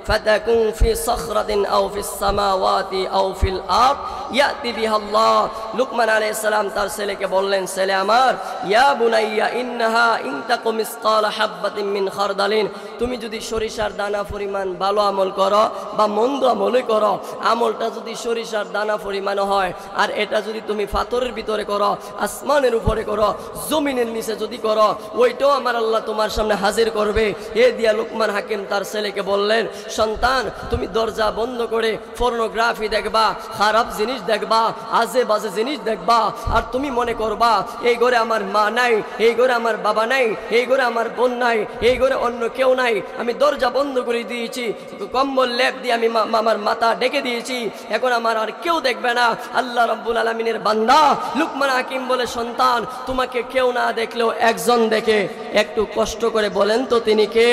ফাতাকুন ফি সখরাতিন আও ফিস সামাওয়াতি আও ফিল আরদ ইয়াতি বিহাল্লাহ। লুকমান আলাইহিস সালাম তার ছেলেকে বললেন, ছেলে আমার, ইয়া বুনাইয়া ইন্নাহা ইন তাকু মিসকালা হাববাতিন মিন খারদালিন, তুমি যদি সরিষার দানা পরিমাণ ভালো আমল করো বা মন্দ আমলই করো, আমলটা যদি সরিষার দানা পরিমাণ হয় আর এটা যদি তুমি পাথরের ভিতরে করো, আসমানের উপরে করো, জমিনের নিচে যদি করো, ওইটাও আমার আল্লাহ তোমার সামনে হাজির করবে। এ দিয়া লুকমান হাকিম তার ছেলেকে বললেন, সন্তান, তুমি দরজা বন্ধ করে পর্নোগ্রাফি দেখবা, খারাপ জিনিস দেখবা, আজে বাজে জিনিস দেখবা, আর তুমি মনে করবা এই ঘরে আমার মা নাই, এই ঘরে আমার বাবা নাই, এই ঘরে আমার বোন নাই, এই ঘরে অন্য কেউ নাই, আমি দরজা বন্ধ করে দিয়েছি, কম্বল লেপ দিয়ে আমি আমার মাথা ডেকে দিয়েছি, এখন আমার আর কেউ দেখবে না। আল্লাহ রাব্বুল আলামিনের বান্দা লুকমান হাকিম বলে, সন্তান, তোমাকে কেউ না দেখলেও একজন দেখে, একটু কষ্ট করে বলেন তো তিনি কে?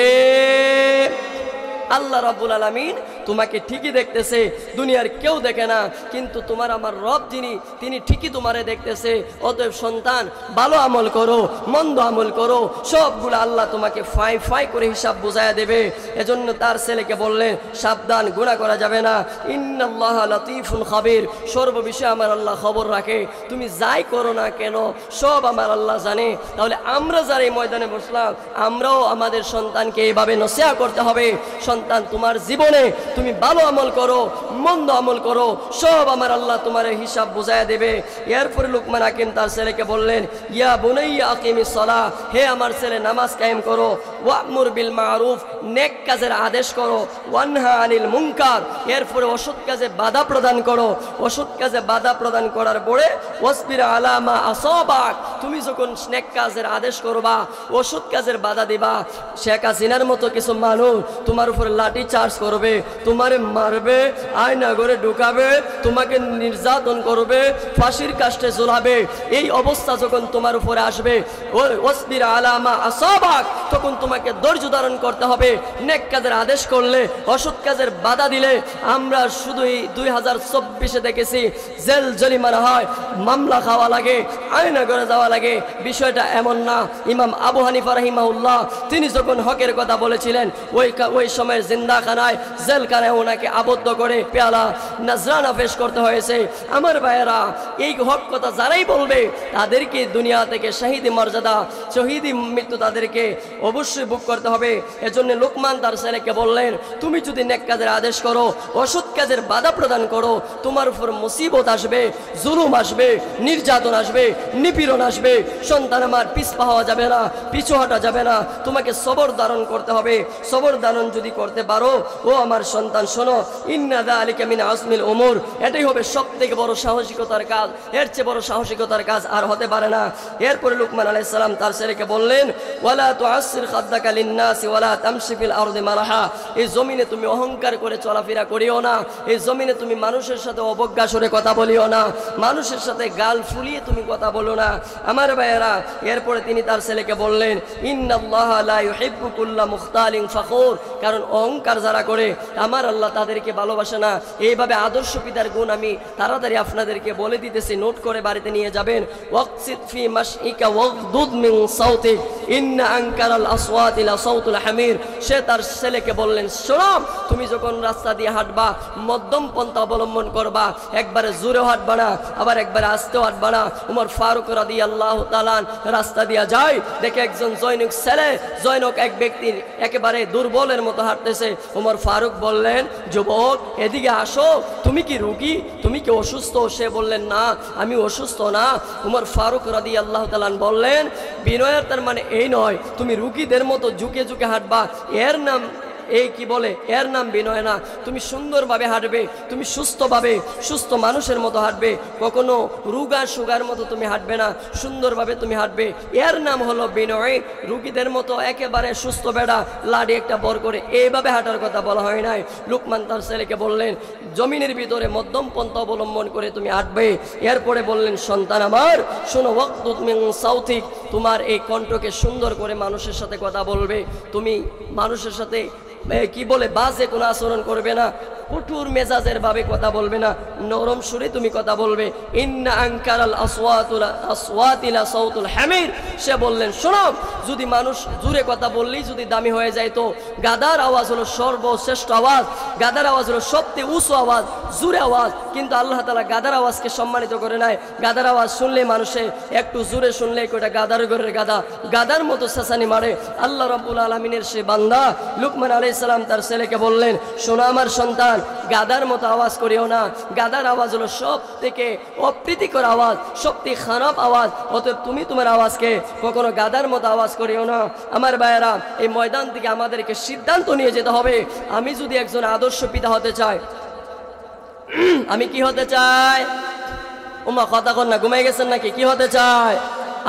আল্লাহ রাব্বুল আলামিন তোমাকে ঠিকই দেখতেছে, দুনিয়ার কেউ দেখে না, কিন্তু তোমার আমার রব যিনি তিনি ঠিকই তোমারে দেখতেছে। অতএব সন্তান, ভালো আমল করো, মন্দ আমল করো, সবগুলো আল্লাহ তোমাকে ফাই ফাই করে হিসাব বুঝায়া দেবে। এজন্য তার ছেলেকে বললেন, সাবধান, গুনাহ করা যাবে না। ইন্নাল্লাহা লাতীফুন খাবীর, সর্ববিষয়ে আমার আল্লাহ খবর রাখে, তুমি যাই করো না কেন সব আমার আল্লাহ জানে। তাহলে আমরা যারা এই ময়দানে বসলাম, আমরাও আমাদের সন্তানকে এইভাবে নসিহত করতে হবে, সন্তান তোমার জীবনে তুমি ভালো আমল করো, মন্দ আমল করো, সব আমার আল্লাহ তোমার হিসাব বুঝায়া দেবে। এরপরে লুকমান হাকিম তার ছেলেকে বললেন, ইয়া বুনাইয়া আকিমিস সালাহ, হে আমার ছেলে, নামাজ কায়েম করো, ওয়া'মুর বিল মারুফ, নেক কাজের আদেশ করো, ওয়ানহা আনিল মুনকার, এরপরে অসৎ কাজে বাধা প্রদান করো, অসৎ কাজে বাধা প্রদান করার পরে ওয়াসবির আলা মা আসাবাক, তুমি যখন নেক কাজের আদেশ করবা, অসৎ কাজের বাধা দিবা, শেখ হাসিনার মতো কিছু মানুষ তোমার উপরে লাঠি চার্জ করবে, তোমারে মারবে, আয়না ঘরে ঢুকাবে, তোমাকে নির্যাতন করবে, ফাঁসির কাস্টে ঝোলাবে, এই অবস্থা যখন তোমার উপরে আসবে, ওয়াসবির আলা মা আসাবাক, তখন তোমাকে ধৈর্য ধারণ করতে হবে। নেক কাজের আদেশ করলে, অসৎ কাজের বাধা দিলে, আমরা শুধুই 2024 দেখেছি জেল জরিমানা হয়, মামলা খাওয়া লাগে, আয়না করে যাওয়া লাগে। বিষয়টা এমন না। ইমাম আবু হানিফা রাহিমাহুল্লাহ তিনি যখন হকের কথা বলেছিলেন, ওই সময়ের জিন্দাখানায়, জেলখানায় ওনাকে আবদ্ধ করে পেয়ালা নজরানা পেশ করতে হয়েছে। আমার ভাইয়েরা, এই হক কথা যারাই বলবে তাদেরকে দুনিয়া থেকে শহীদি মর্যাদা, শহীদি মৃত্যু তাদেরকে অবশ্যই ভোগ করতে হবে। এজন্য লোকমান তার ছেলেকে বললেন, তুমি যদি নেক কাজের আদেশ করো, অসৎ কাজের বাধা প্রদান করো, তোমার উপর মুসিবত আসবে, জুলুম আসবে, নির্যাতন আসবে, নিপীড়ন আসবে। সন্তান আমার পিছপা হওয়া যাবে না, পিছু হটা যাবে না, তোমাকে সবর ধারণ করতে হবে। সবর ধারণ যদি করতে পারো, ও আমার সন্তান শোনো, ইন্না যালিকা মিন আজমিল উমুর, এটাই হবে সবথেকে বড় সাহসিকতার কাজ। এর চেয়ে বড় সাহসিকতার কাজ আর হতে পারে না। এরপরে লুকমান আলাইহিস সালাম তার ছেলেকে বললেন, ওয়ালা তুআসসির খাদ্দাকা লিন-নাসি ওয়ালা তামশি ফিল আরদি মারাহা, এই জমিনে তুমি অহংকার করে চলাফেরা করিও না, এই জমিনে তুমি মানুষের সাথে অবজ্ঞা সুরে কথা বলিও না, মানুষের সাথে গাল ফুলিয়ে তুমি কথা বলো না। আমার ভাইয়েরা, এরপরে তিনি তার ছেলেকে বললেন, ইন্নাল্লাহা লা ইউহিব্বু কুল্লা মুখতালিন ফাখুর, কারণ অহংকার যারা করে আমার আল্লাহ তাদেরকে ভালোবাসে না। এইভাবে আদর্শ পিতার গুণ আমি তাড়াতাড়ি আপনাদেরকে বলে দিতেছি, নোট করে বাড়িতে নিয়ে যাবেন। ওয়াকসিদ ফি মাশইকা ওয়াগদুদ মিন সাউতিক ইন্না আনকারাল আসওয়াতি লা সাউতুল হামির। সে তার ছেলেকে বললেন, শোনো, তুমি যখন রাস্তা দিয়ে হাঁটবা মধ্যম পন্থা অবলম্বন করবা, একবারে জোরে হাঁটবা না, আবার একবারে আস্তেও হাঁটবা না। উমর ফারুক রাদিয়াল্লাহু তাআলা রাস্তা দিয়ে যায়, দেখে একজন জৈনক ছেলে, জৈনক এক ব্যক্তির একেবারে দুর্বলের মতো হাঁটতেছে। উমর ফারুক বললেন, যুবক এদিকে আসো, তুমি কি রোগী, তুমি কি অসুস্থ? সে বললেন, না আমি অসুস্থ না। উমর ফারুক রাদিয়াল্লাহু তাআলা বললেন, বিনয়ের তার মানে এই নয় তুমি রুগীদের মতো ঝুঁকে ঝুঁকে হাঁটবা, এর নাম এই কি বলে, এর নাম বিনয় না। তুমি সুন্দরভাবে হাঁটবে, তুমি সুস্থভাবে, সুস্থ মানুষের মতো হাঁটবে, কখনো রুগা সুগার মতো তুমি হাঁটবে না, সুন্দরভাবে তুমি হাঁটবে, এর নাম হলো বিনয়। রুগীদের মতো একেবারে সুস্থ বেড়া লাড়ি একটা বর করে এইভাবে হাঁটার কথা বলা হয় নাই। লুকমান তার ছেলেকে বললেন, জমিনের ভিতরে মধ্যম পন্থা অবলম্বন করে তুমি হাঁটবে। এরপরে বললেন, সন্তান আমার শোনো, ওয়াগদুদ মিন সাউতিক, তোমার এই কণ্ঠকে সুন্দর করে মানুষের সাথে কথা বলবে, তুমি মানুষের সাথে কি বলে বাজে কোনো আচরণ করবে না, কঠোর মেজাজের ভাবে কথা বলবে না, নরম সুরে তুমি কথা বলবে। ইন্না আনকারাল আসওয়াতি লা সাউতুল হামির। সে বললেন, শোনো, যদি মানুষ জোরে কথা বললেই যদি দামি হয়ে যায়, তো গাদার আওয়াজ হলো সর্বশ্রেষ্ঠ আওয়াজ, গাদার আওয়াজ হলো সবচেয়ে উঁচু আওয়াজ, জোরে আওয়াজ। কিন্তু আল্লাহ তাআলা গাদার আওয়াজকে সম্মানিত করে নাই। গাদার আওয়াজ শুনলে মানুষে একটু জোরে শুনলে কোটা গাদার ঘরের গাদা, গাদার মতো চেঁচানি মারে। আল্লাহ রাব্বুল আলামিনের সে বান্দা লুকমান আলাইহিস সালাম তার ছেলেকে বললেন, শোনো আমার সন্তান, গাদার মতো আওয়াজ করিও না। গাদার আওয়াজ হলো সব থেকে অপ্রীতিকর আওয়াজ, সবথেকে খারাপ আওয়াজ। অতএব তুমি তোমার আওয়াজকে কখনো গাদার মতো আওয়াজ করিও না। আমার ভাইয়েরা, এই ময়দান থেকে আমাদেরকে সিদ্ধান্ত নিয়ে যেতে হবে, আমি যদি একজন আদর্শ পিতা হতে চাই, আমি কি হতে চাই? ওমা কথা কর না, ঘুমাই গেছেন নাকি? কি হতে চাই?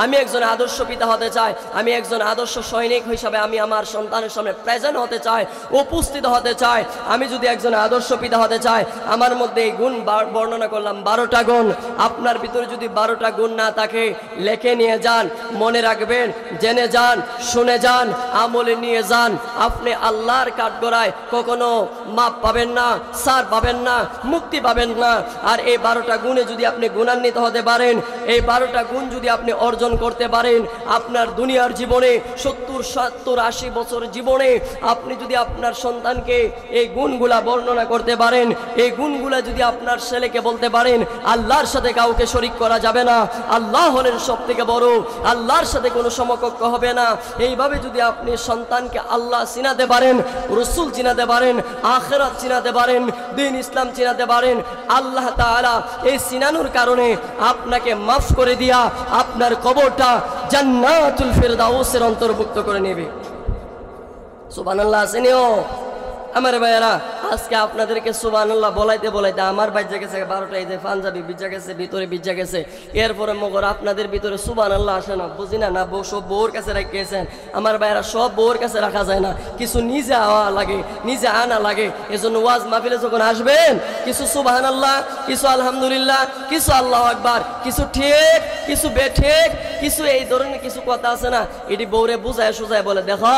আমি একজন আদর্শ পিতা হতে চাই, আমি একজন আদর্শ সৈনিক হিসাবে আমি আমার সন্তানের সামনে প্রেজেন্ট হতে চাই, উপস্থিত হতে চাই। আমি যদি একজন আদর্শ পিতা হতে চাই, আমার মধ্যে এই গুণ বর্ণনা করলাম 12টা গুণ। আপনার ভিতরে যদি 12টা গুণ না থাকে, লেখে নিয়ে যান, মনে রাখবেন, জেনে যান, শুনে যান, আমলে নিয়ে যান। আপনি আল্লাহর কাঠগড়ায় কখনো মাপ পাবেন না, সার পাবেন না, মুক্তি পাবেন না। আর এই 12টা গুণে যদি আপনি গুণান্বিত হতে পারেন, এই 12টা গুণ যদি আপনি অর্জন করতে পারেন, আপনার দুনিয়ার জীবনে 70, 70, 80 বছর জীবনে আপনি যদি আপনার সন্তানকে এই গুণগুলা বর্ণনা করতে পারেন, এই গুণগুলা যদি আপনার ছেলেকে বলতে পারেন, আল্লাহর সাথে কাউকে শরীক করা যাবে না, আল্লাহ হলেন সবথেকে বড়, আল্লাহর সাথে কোনো সমকক্ষ হবে না। এইভাবে যদি আপনি সন্তানকে আল্লাহ চিনাতে পারেন, রাসূল চিনাতে পারেন, আখিরাত চিনাতে পারেন, দ্বীন ইসলাম চিনাতে পারেন, আল্লাহ তাআলা এই চিনানোর কারণে আপনাকে মাফ করে দিয়া আপনার কবরটা জান্নাতুল ফিরদাউসের অন্তর্ভুক্ত করে নেবে। সুবহানাল্লাহ। আসেনিও আমার ভাইয়েরা, আজকে আপনাদেরকে সুবহানাল্লাহ বলাইতে বলাইতে আমার বাজ্যা গেছে 12টা, এই যে পাঞ্জাবি বিজ্জা গেছে, ভিতরে বিজ্জা গেছে। এরপরে মগর আপনাদের ভিতরে সুবহানাল্লাহ আসে না, বুঝি না, না সব বউর কাছে রাখিয়েছেন। আমার ভাইয়েরা সব বউর কাছে রাখা যায় না, কিছু নিজে আওয়া লাগে, নিজে আনা লাগে। এজন্য ওয়াজ মাহফিলে যখন আসবেন কিছু সুবহানাল্লাহ, কিছু আলহামদুলিল্লাহ, কিছু আল্লাহু আকবার, কিছু ঠিক, কিছু বেঠিক, কিছু এই ধরনের কিছু কথা আছে না, এটি বউরে বুঝায় সুজায় বলে, দেখো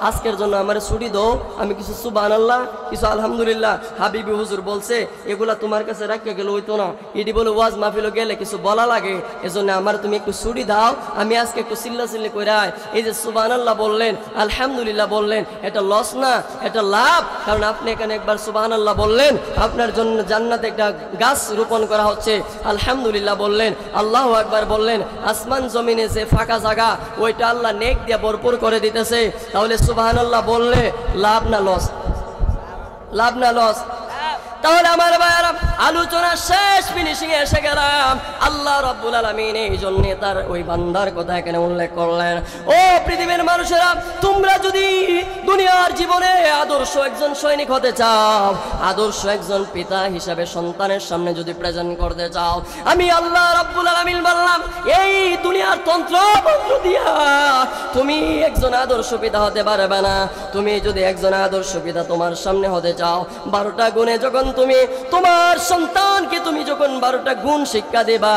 আজকের জন্য আমার ছুটি দাও, আমি কিছু সুবহানাল্লাহ, কিছু আলহামদুলিল্লাহ, হাবিবি হুজুর বলছে, এগুলা তোমার কাছে রাখিয়ে গেলে হইতো না। এটি বলে ওয়াজ মাহফিলে গেলে কিছু বলা লাগে, এজন্য আমার তুমি একটু ছুটি দাও, আমি আজকে একটু চিল্লাচিল্লি করে এই যে সুবহানাল্লাহ বললেন, আলহামদুলিল্লাহ বললেন, এটা লস না, এটা লাভ। কারণ আপনি এখানে একবার সুবহানাল্লাহ বললেন, আপনার জন্য জান্নাতে একটা গাছ রোপণ করা হচ্ছে। আলহামদুলিল্লাহ বললেন, আল্লাহু আকবার বললেন, আসমান জমিনে যে ফাঁকা জায়গা ওইটা আল্লাহ নেক দিয়ে ভরপুর করে দিতেছে। তাহলে সুবহানাল্লাহ বললে লাভ না লস? লাভ না লস? তাহলে আমার ভাইয়েরা আলোচনা শেষ ফিনিশিং এ এসে গেলাম। আল্লাহ রাব্বুল আলামিন এই জন্য তার ওই বান্দার কথা এখানে উল্লেখ করলেন, ও পৃথিবীর মানুষেরা, তোমরা যদি দুনিয়ার জীবনে আদর্শ একজন সৈনিক হতে চাও, আদর্শ একজন পিতা হিসাবে সন্তানের সামনে যদি প্রেজেন্ট করতে চাও, আমি আল্লাহ রাব্বুল আলামিন বললাম, এই দুনিয়ার তন্ত্র মন্ত্র দিয়া তুমি একজন আদর্শ পিতা হতে পারবে না। তুমি যদি একজন আদর্শ পিতা তোমার সামনে হতে চাও, 12টা গুণে যখন তুমি তোমার সন্তানকে তুমি যখন 12টা গুণ শিক্ষা দেবা,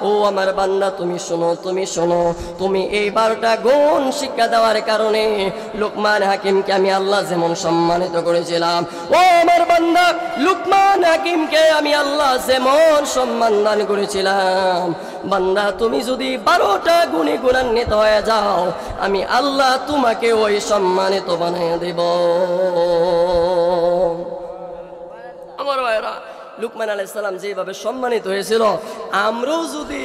ও আমার বান্দা তুমি শোনো, তুমি শোনো, তুমি এই 12টা গুণ শিক্ষা দেওয়ার কারণে লুকমান হাকিমকে আমি আল্লাহ যেমন সম্মানিত করেছিলাম, ও আমার বান্দা লুকমান হাকিমকে আমি আল্লাহ যেমন সম্মান দান করেছিলাম, বান্দা তুমি যদি 12টা গুণে গুণান্বিত হয়ে যাও, আমি আল্লাহ তোমাকে ওই সম্মানিত বানিয়ে দেব। আমার ভাইরা, লুকমান আলাইহিস সালাম যেভাবে সম্মানিত হয়েছিল, আমরাও যদি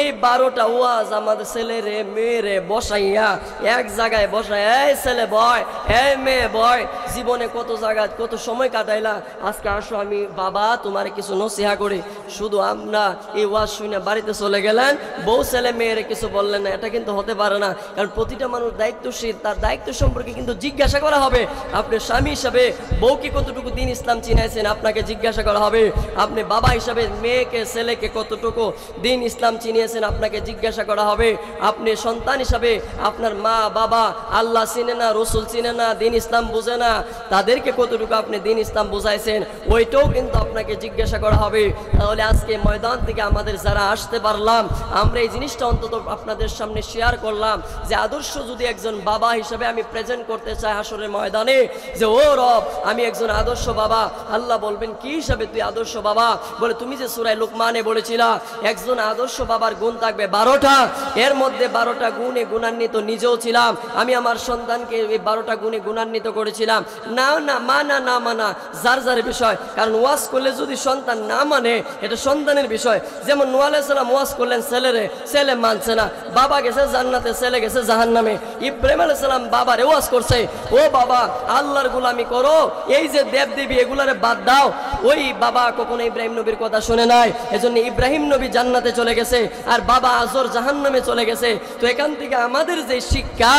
এই 12টা ওয়াজ আমাদের ছেলেরে মেয়েরে বসাইয়া এক জায়গায় বসাই, এই ছেলে বয়, এই মেয়ে বয়, জীবনে কত জায়গায় কত সময় কাটাইলা, আজকে আসো আমি বাবা তোমার কিছু নসিহা করি, শুধু আমরা এই ওয়াজ শুনে বাড়িতে চলে গেলেন, বউ ছেলে মেয়েরে কিছু বললেন না, এটা কিন্তু হতে পারে না। কারণ প্রতিটা মানুষ দায়িত্বশীল, তার দায়িত্ব সম্পর্কে কিন্তু জিজ্ঞাসা করা হবে। আপনি স্বামী হিসাবে বউকে কতটুকু দিন ইসলাম চিনাইছেন, আপনাকে জিজ্ঞাসা করা হবে। আপনি বাবা হিসাবে মেয়েকে ছেলেকে কতটুকু দিন ইসলাম চিনিয়েছেন, আপনাকে জিজ্ঞাসা করা হবে। আপনি সন্তান হিসাবে আপনার মা বাবা আল্লাহ চিনে না, রসুল চিনে না, দিন ইসলাম বুঝে না, তাদেরকে কতটুকু আপনি দিন ইসলাম বুঝাইছেন, ওইটাও কিন্তু আপনাকে জিজ্ঞাসা করা হবে। তাহলে আজকে ময়দান থেকে আমাদের যারা আসতে পারলাম, আমরা এই জিনিসটা অন্তত আপনাদের সামনে শেয়ার করলাম যে আদর্শ যদি একজন বাবা হিসাবে আমি প্রেজেন্ট করতে চাই হাসরের ময়দানে, যে ও রব আমি একজন আদর্শ বাবা, আল্লাহ বলবেন কি হিসাবে তুই আদর্শ বাবা? বলে তুমি যে সূরা লুকমানে বলেছিলা একজন আদর্শ বাবার গুণ থাকবে 12টা, এর মধ্যে 12টা গুণে গুণান্বিত নিজেও ছিলাম, আমি আমার সন্তানকে এই 12টা গুণে গুণান্বিত করেছিলাম। না না মানা না মানা যার যার বিষয়, কারণ ওয়াজ করলে যদি সন্তান না মানে এটা সন্তানের বিষয়। যেমন নূহ আলাইহিস সালাম ওয়াজ করলেন ছেলেরে, ছেলে মানছে না, বাবা গেছে জান্নাতে, ছেলে গেছে জাহান্নামে। ইব্রাহিম আলাইহিস সালাম বাবারে ওয়াজ করছে, ও বাবা আল্লাহর গোলামি করো, এই যে দেব দেবী এগুলারে বাদ দাও। ওই বাবা কখনো ইব্রাহিম নবীর কথা শুনে নাই, এজন্য ইব্রাহিম নবী জান্নাতে চলে গেছে আর বাবা আজর জাহান্নামে চলে গেছে। তো এখান থেকে আমাদের যে শিক্ষা,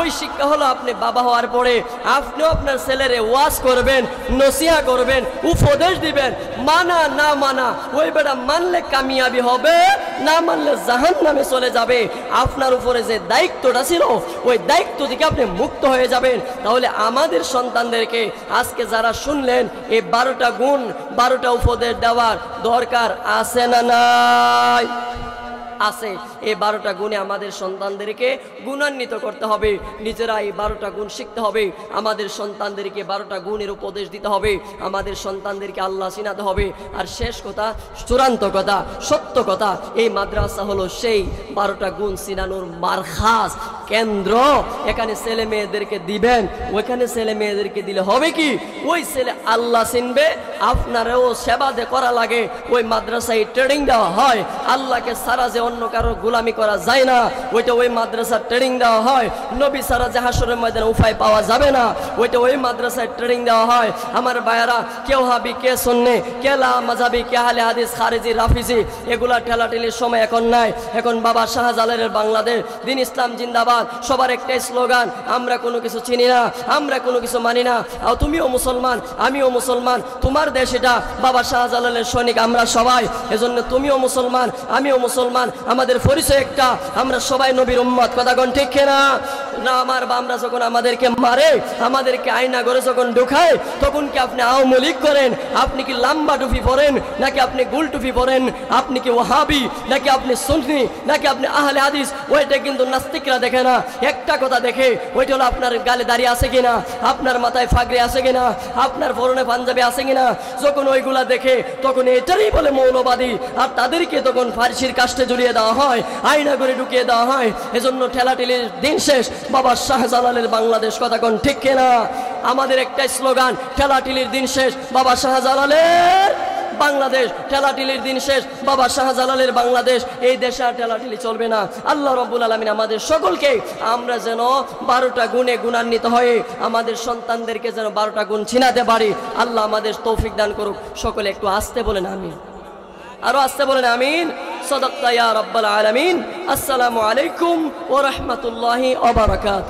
ওই শিক্ষা হলো আপনি বাবা হওয়ার পরে আপনিও আপনার ছেলেরে ওয়াজ করবেন, নসিহা করবেন, উপদেশ দিবেন, মানা না মানা, ওই বেটা মানলে কামিয়াবি হবে, না মানলে জাহান্নামে চলে যাবে। আপনার উপরে যে দায়িত্বটা ছিল ওই দায়িত্ব থেকে আপনি মুক্ত হয়ে যাবেন। তাহলে আমাদের সন্তানদেরকে আজকে যারা শুনলেন এই 12টা গুণ 12টা উপদেশ দেওয়ার দরকার আছে না নাই? আছে। এই 12টা গুণে আমাদের সন্তানদেরকে গুণান্বিত করতে হবে, নিজেরা এই 12টা গুণ শিখতে হবে, আমাদের সন্তানদেরকে 12টা গুণের উপদেশ দিতে হবে, আমাদের সন্তানদেরকে আল্লাহ চিনাতে হবে। আর শেষ কথা, চূড়ান্ত কথা, সত্য কথা, এই মাদ্রাসা হলো সেই 12টা গুণ চিনানোর মারখাজ, কেন্দ্র। এখানে ছেলে মেয়েদেরকে দিবেন, ওইখানে ছেলে মেয়েদেরকে দিলে হবে কি, ওই ছেলে আল্লাহ চিনবে, আপনারও সেবা করা লাগে। ওই মাদ্রাসায় ট্রেনিং দেওয়া হয়, আল্লাহকে সারা যে অন্য কারো গোলামি করা যায় না, ওইটা ওই মাদ্রাসার ট্রেনিং দেওয়া হয়। নবী সারা যে হাসরের ময়দানে উপায় পাওয়া যাবে না, ওইটা ওই মাদ্রাসায় ট্রেনিং দেওয়া হয়। আমার ভাইয়ারা, কে ওহাবি, কে সুন্নি, কে লা মাযহাবি, কে আহলে হাদিস, খারিজি, রাফিজি, এগুলা ঠেলাঠেলির সময় এখন নাই। এখন বাবা শাহজালালের বাংলাদেশ, দিন ইসলাম জিন্দাবাদ, সবার একটাই স্লোগান, আমরা কোনো কিছু চিনি না, আমরা কোনো কিছু মানি না। আর তুমিও মুসলমান, আমিও মুসলমান, তোমার দেশ এটা, বাবা শাহজালালের সৈনিক আমরা সবাই। এজন্য তুমিও মুসলমান, আমিও মুসলমান, আমাদের পরিচয় একটা, আমরা সবাই নবীর উম্মত। কথা কোন ঠিক না? না আমার বামরা যখন আমাদেরকে মারে, আমাদেরকে আয়না করে যখন ঢুকায়, তখন কি আপনি আওয়ামী লীগ করেন? আপনি কি লাম্বা টুপি পরেন, নাকি আপনি গোল টুপি পরেন? আপনি কি ওয়াহাবি, নাকি আপনি সুন্নি, নাকি আপনি আহলে হাদিস? ওইটা কিন্তু নাস্তিকরা দেখে না, একটা কথা দেখে, ওইটা হলো আপনার গালে দাড়ি আছে কিনা, আপনার মাথায় ফাগরি আছে কিনা, আপনার পরনে পাঞ্জাবি আছে কিনা। যখন ওইগুলা দেখে তখন এটারই বলে মৌলবাদী, আর তাদেরকে তখন ফার্সির কাস্টে জড়িয়ে দেওয়া হয়, আয়না করে ঢুকিয়ে দেওয়া হয়। এজন্য ঠেলাঠেলির দিন শেষ, বাবা শাহজালালের বাংলাদেশ। কথা কোন ঠিক কিনা? আমাদের একটাই স্লোগান, ঠেলাঠেলির দিন শেষ, বাবা শাহজালালের বাংলাদেশ। ঠেলাঠেলির দিন শেষ, বাবা শাহজালালের বাংলাদেশ। এই দেশে আর ঠেলাঠেলি চলবে না। আল্লাহ রাব্বুল আলামিন আমাদের সকলকে, আমরা যেন 12টা গুণে গুণান্বিত হয়ে আমাদের সন্তানদেরকে যেন 12টা গুণ চিনাতে পারি। আল্লাহ আমাদের তৌফিক দান করুক। সকলে একটু আস্তে বলেন আমিন, আরো আস্তে বলেন আমিন। সাদাক্তা ইয়া রাব্বাল আলামিন। আসসালামু আলাইকুম ওয়া রাহমাতুল্লাহি ওয়া বারাকাতুহু।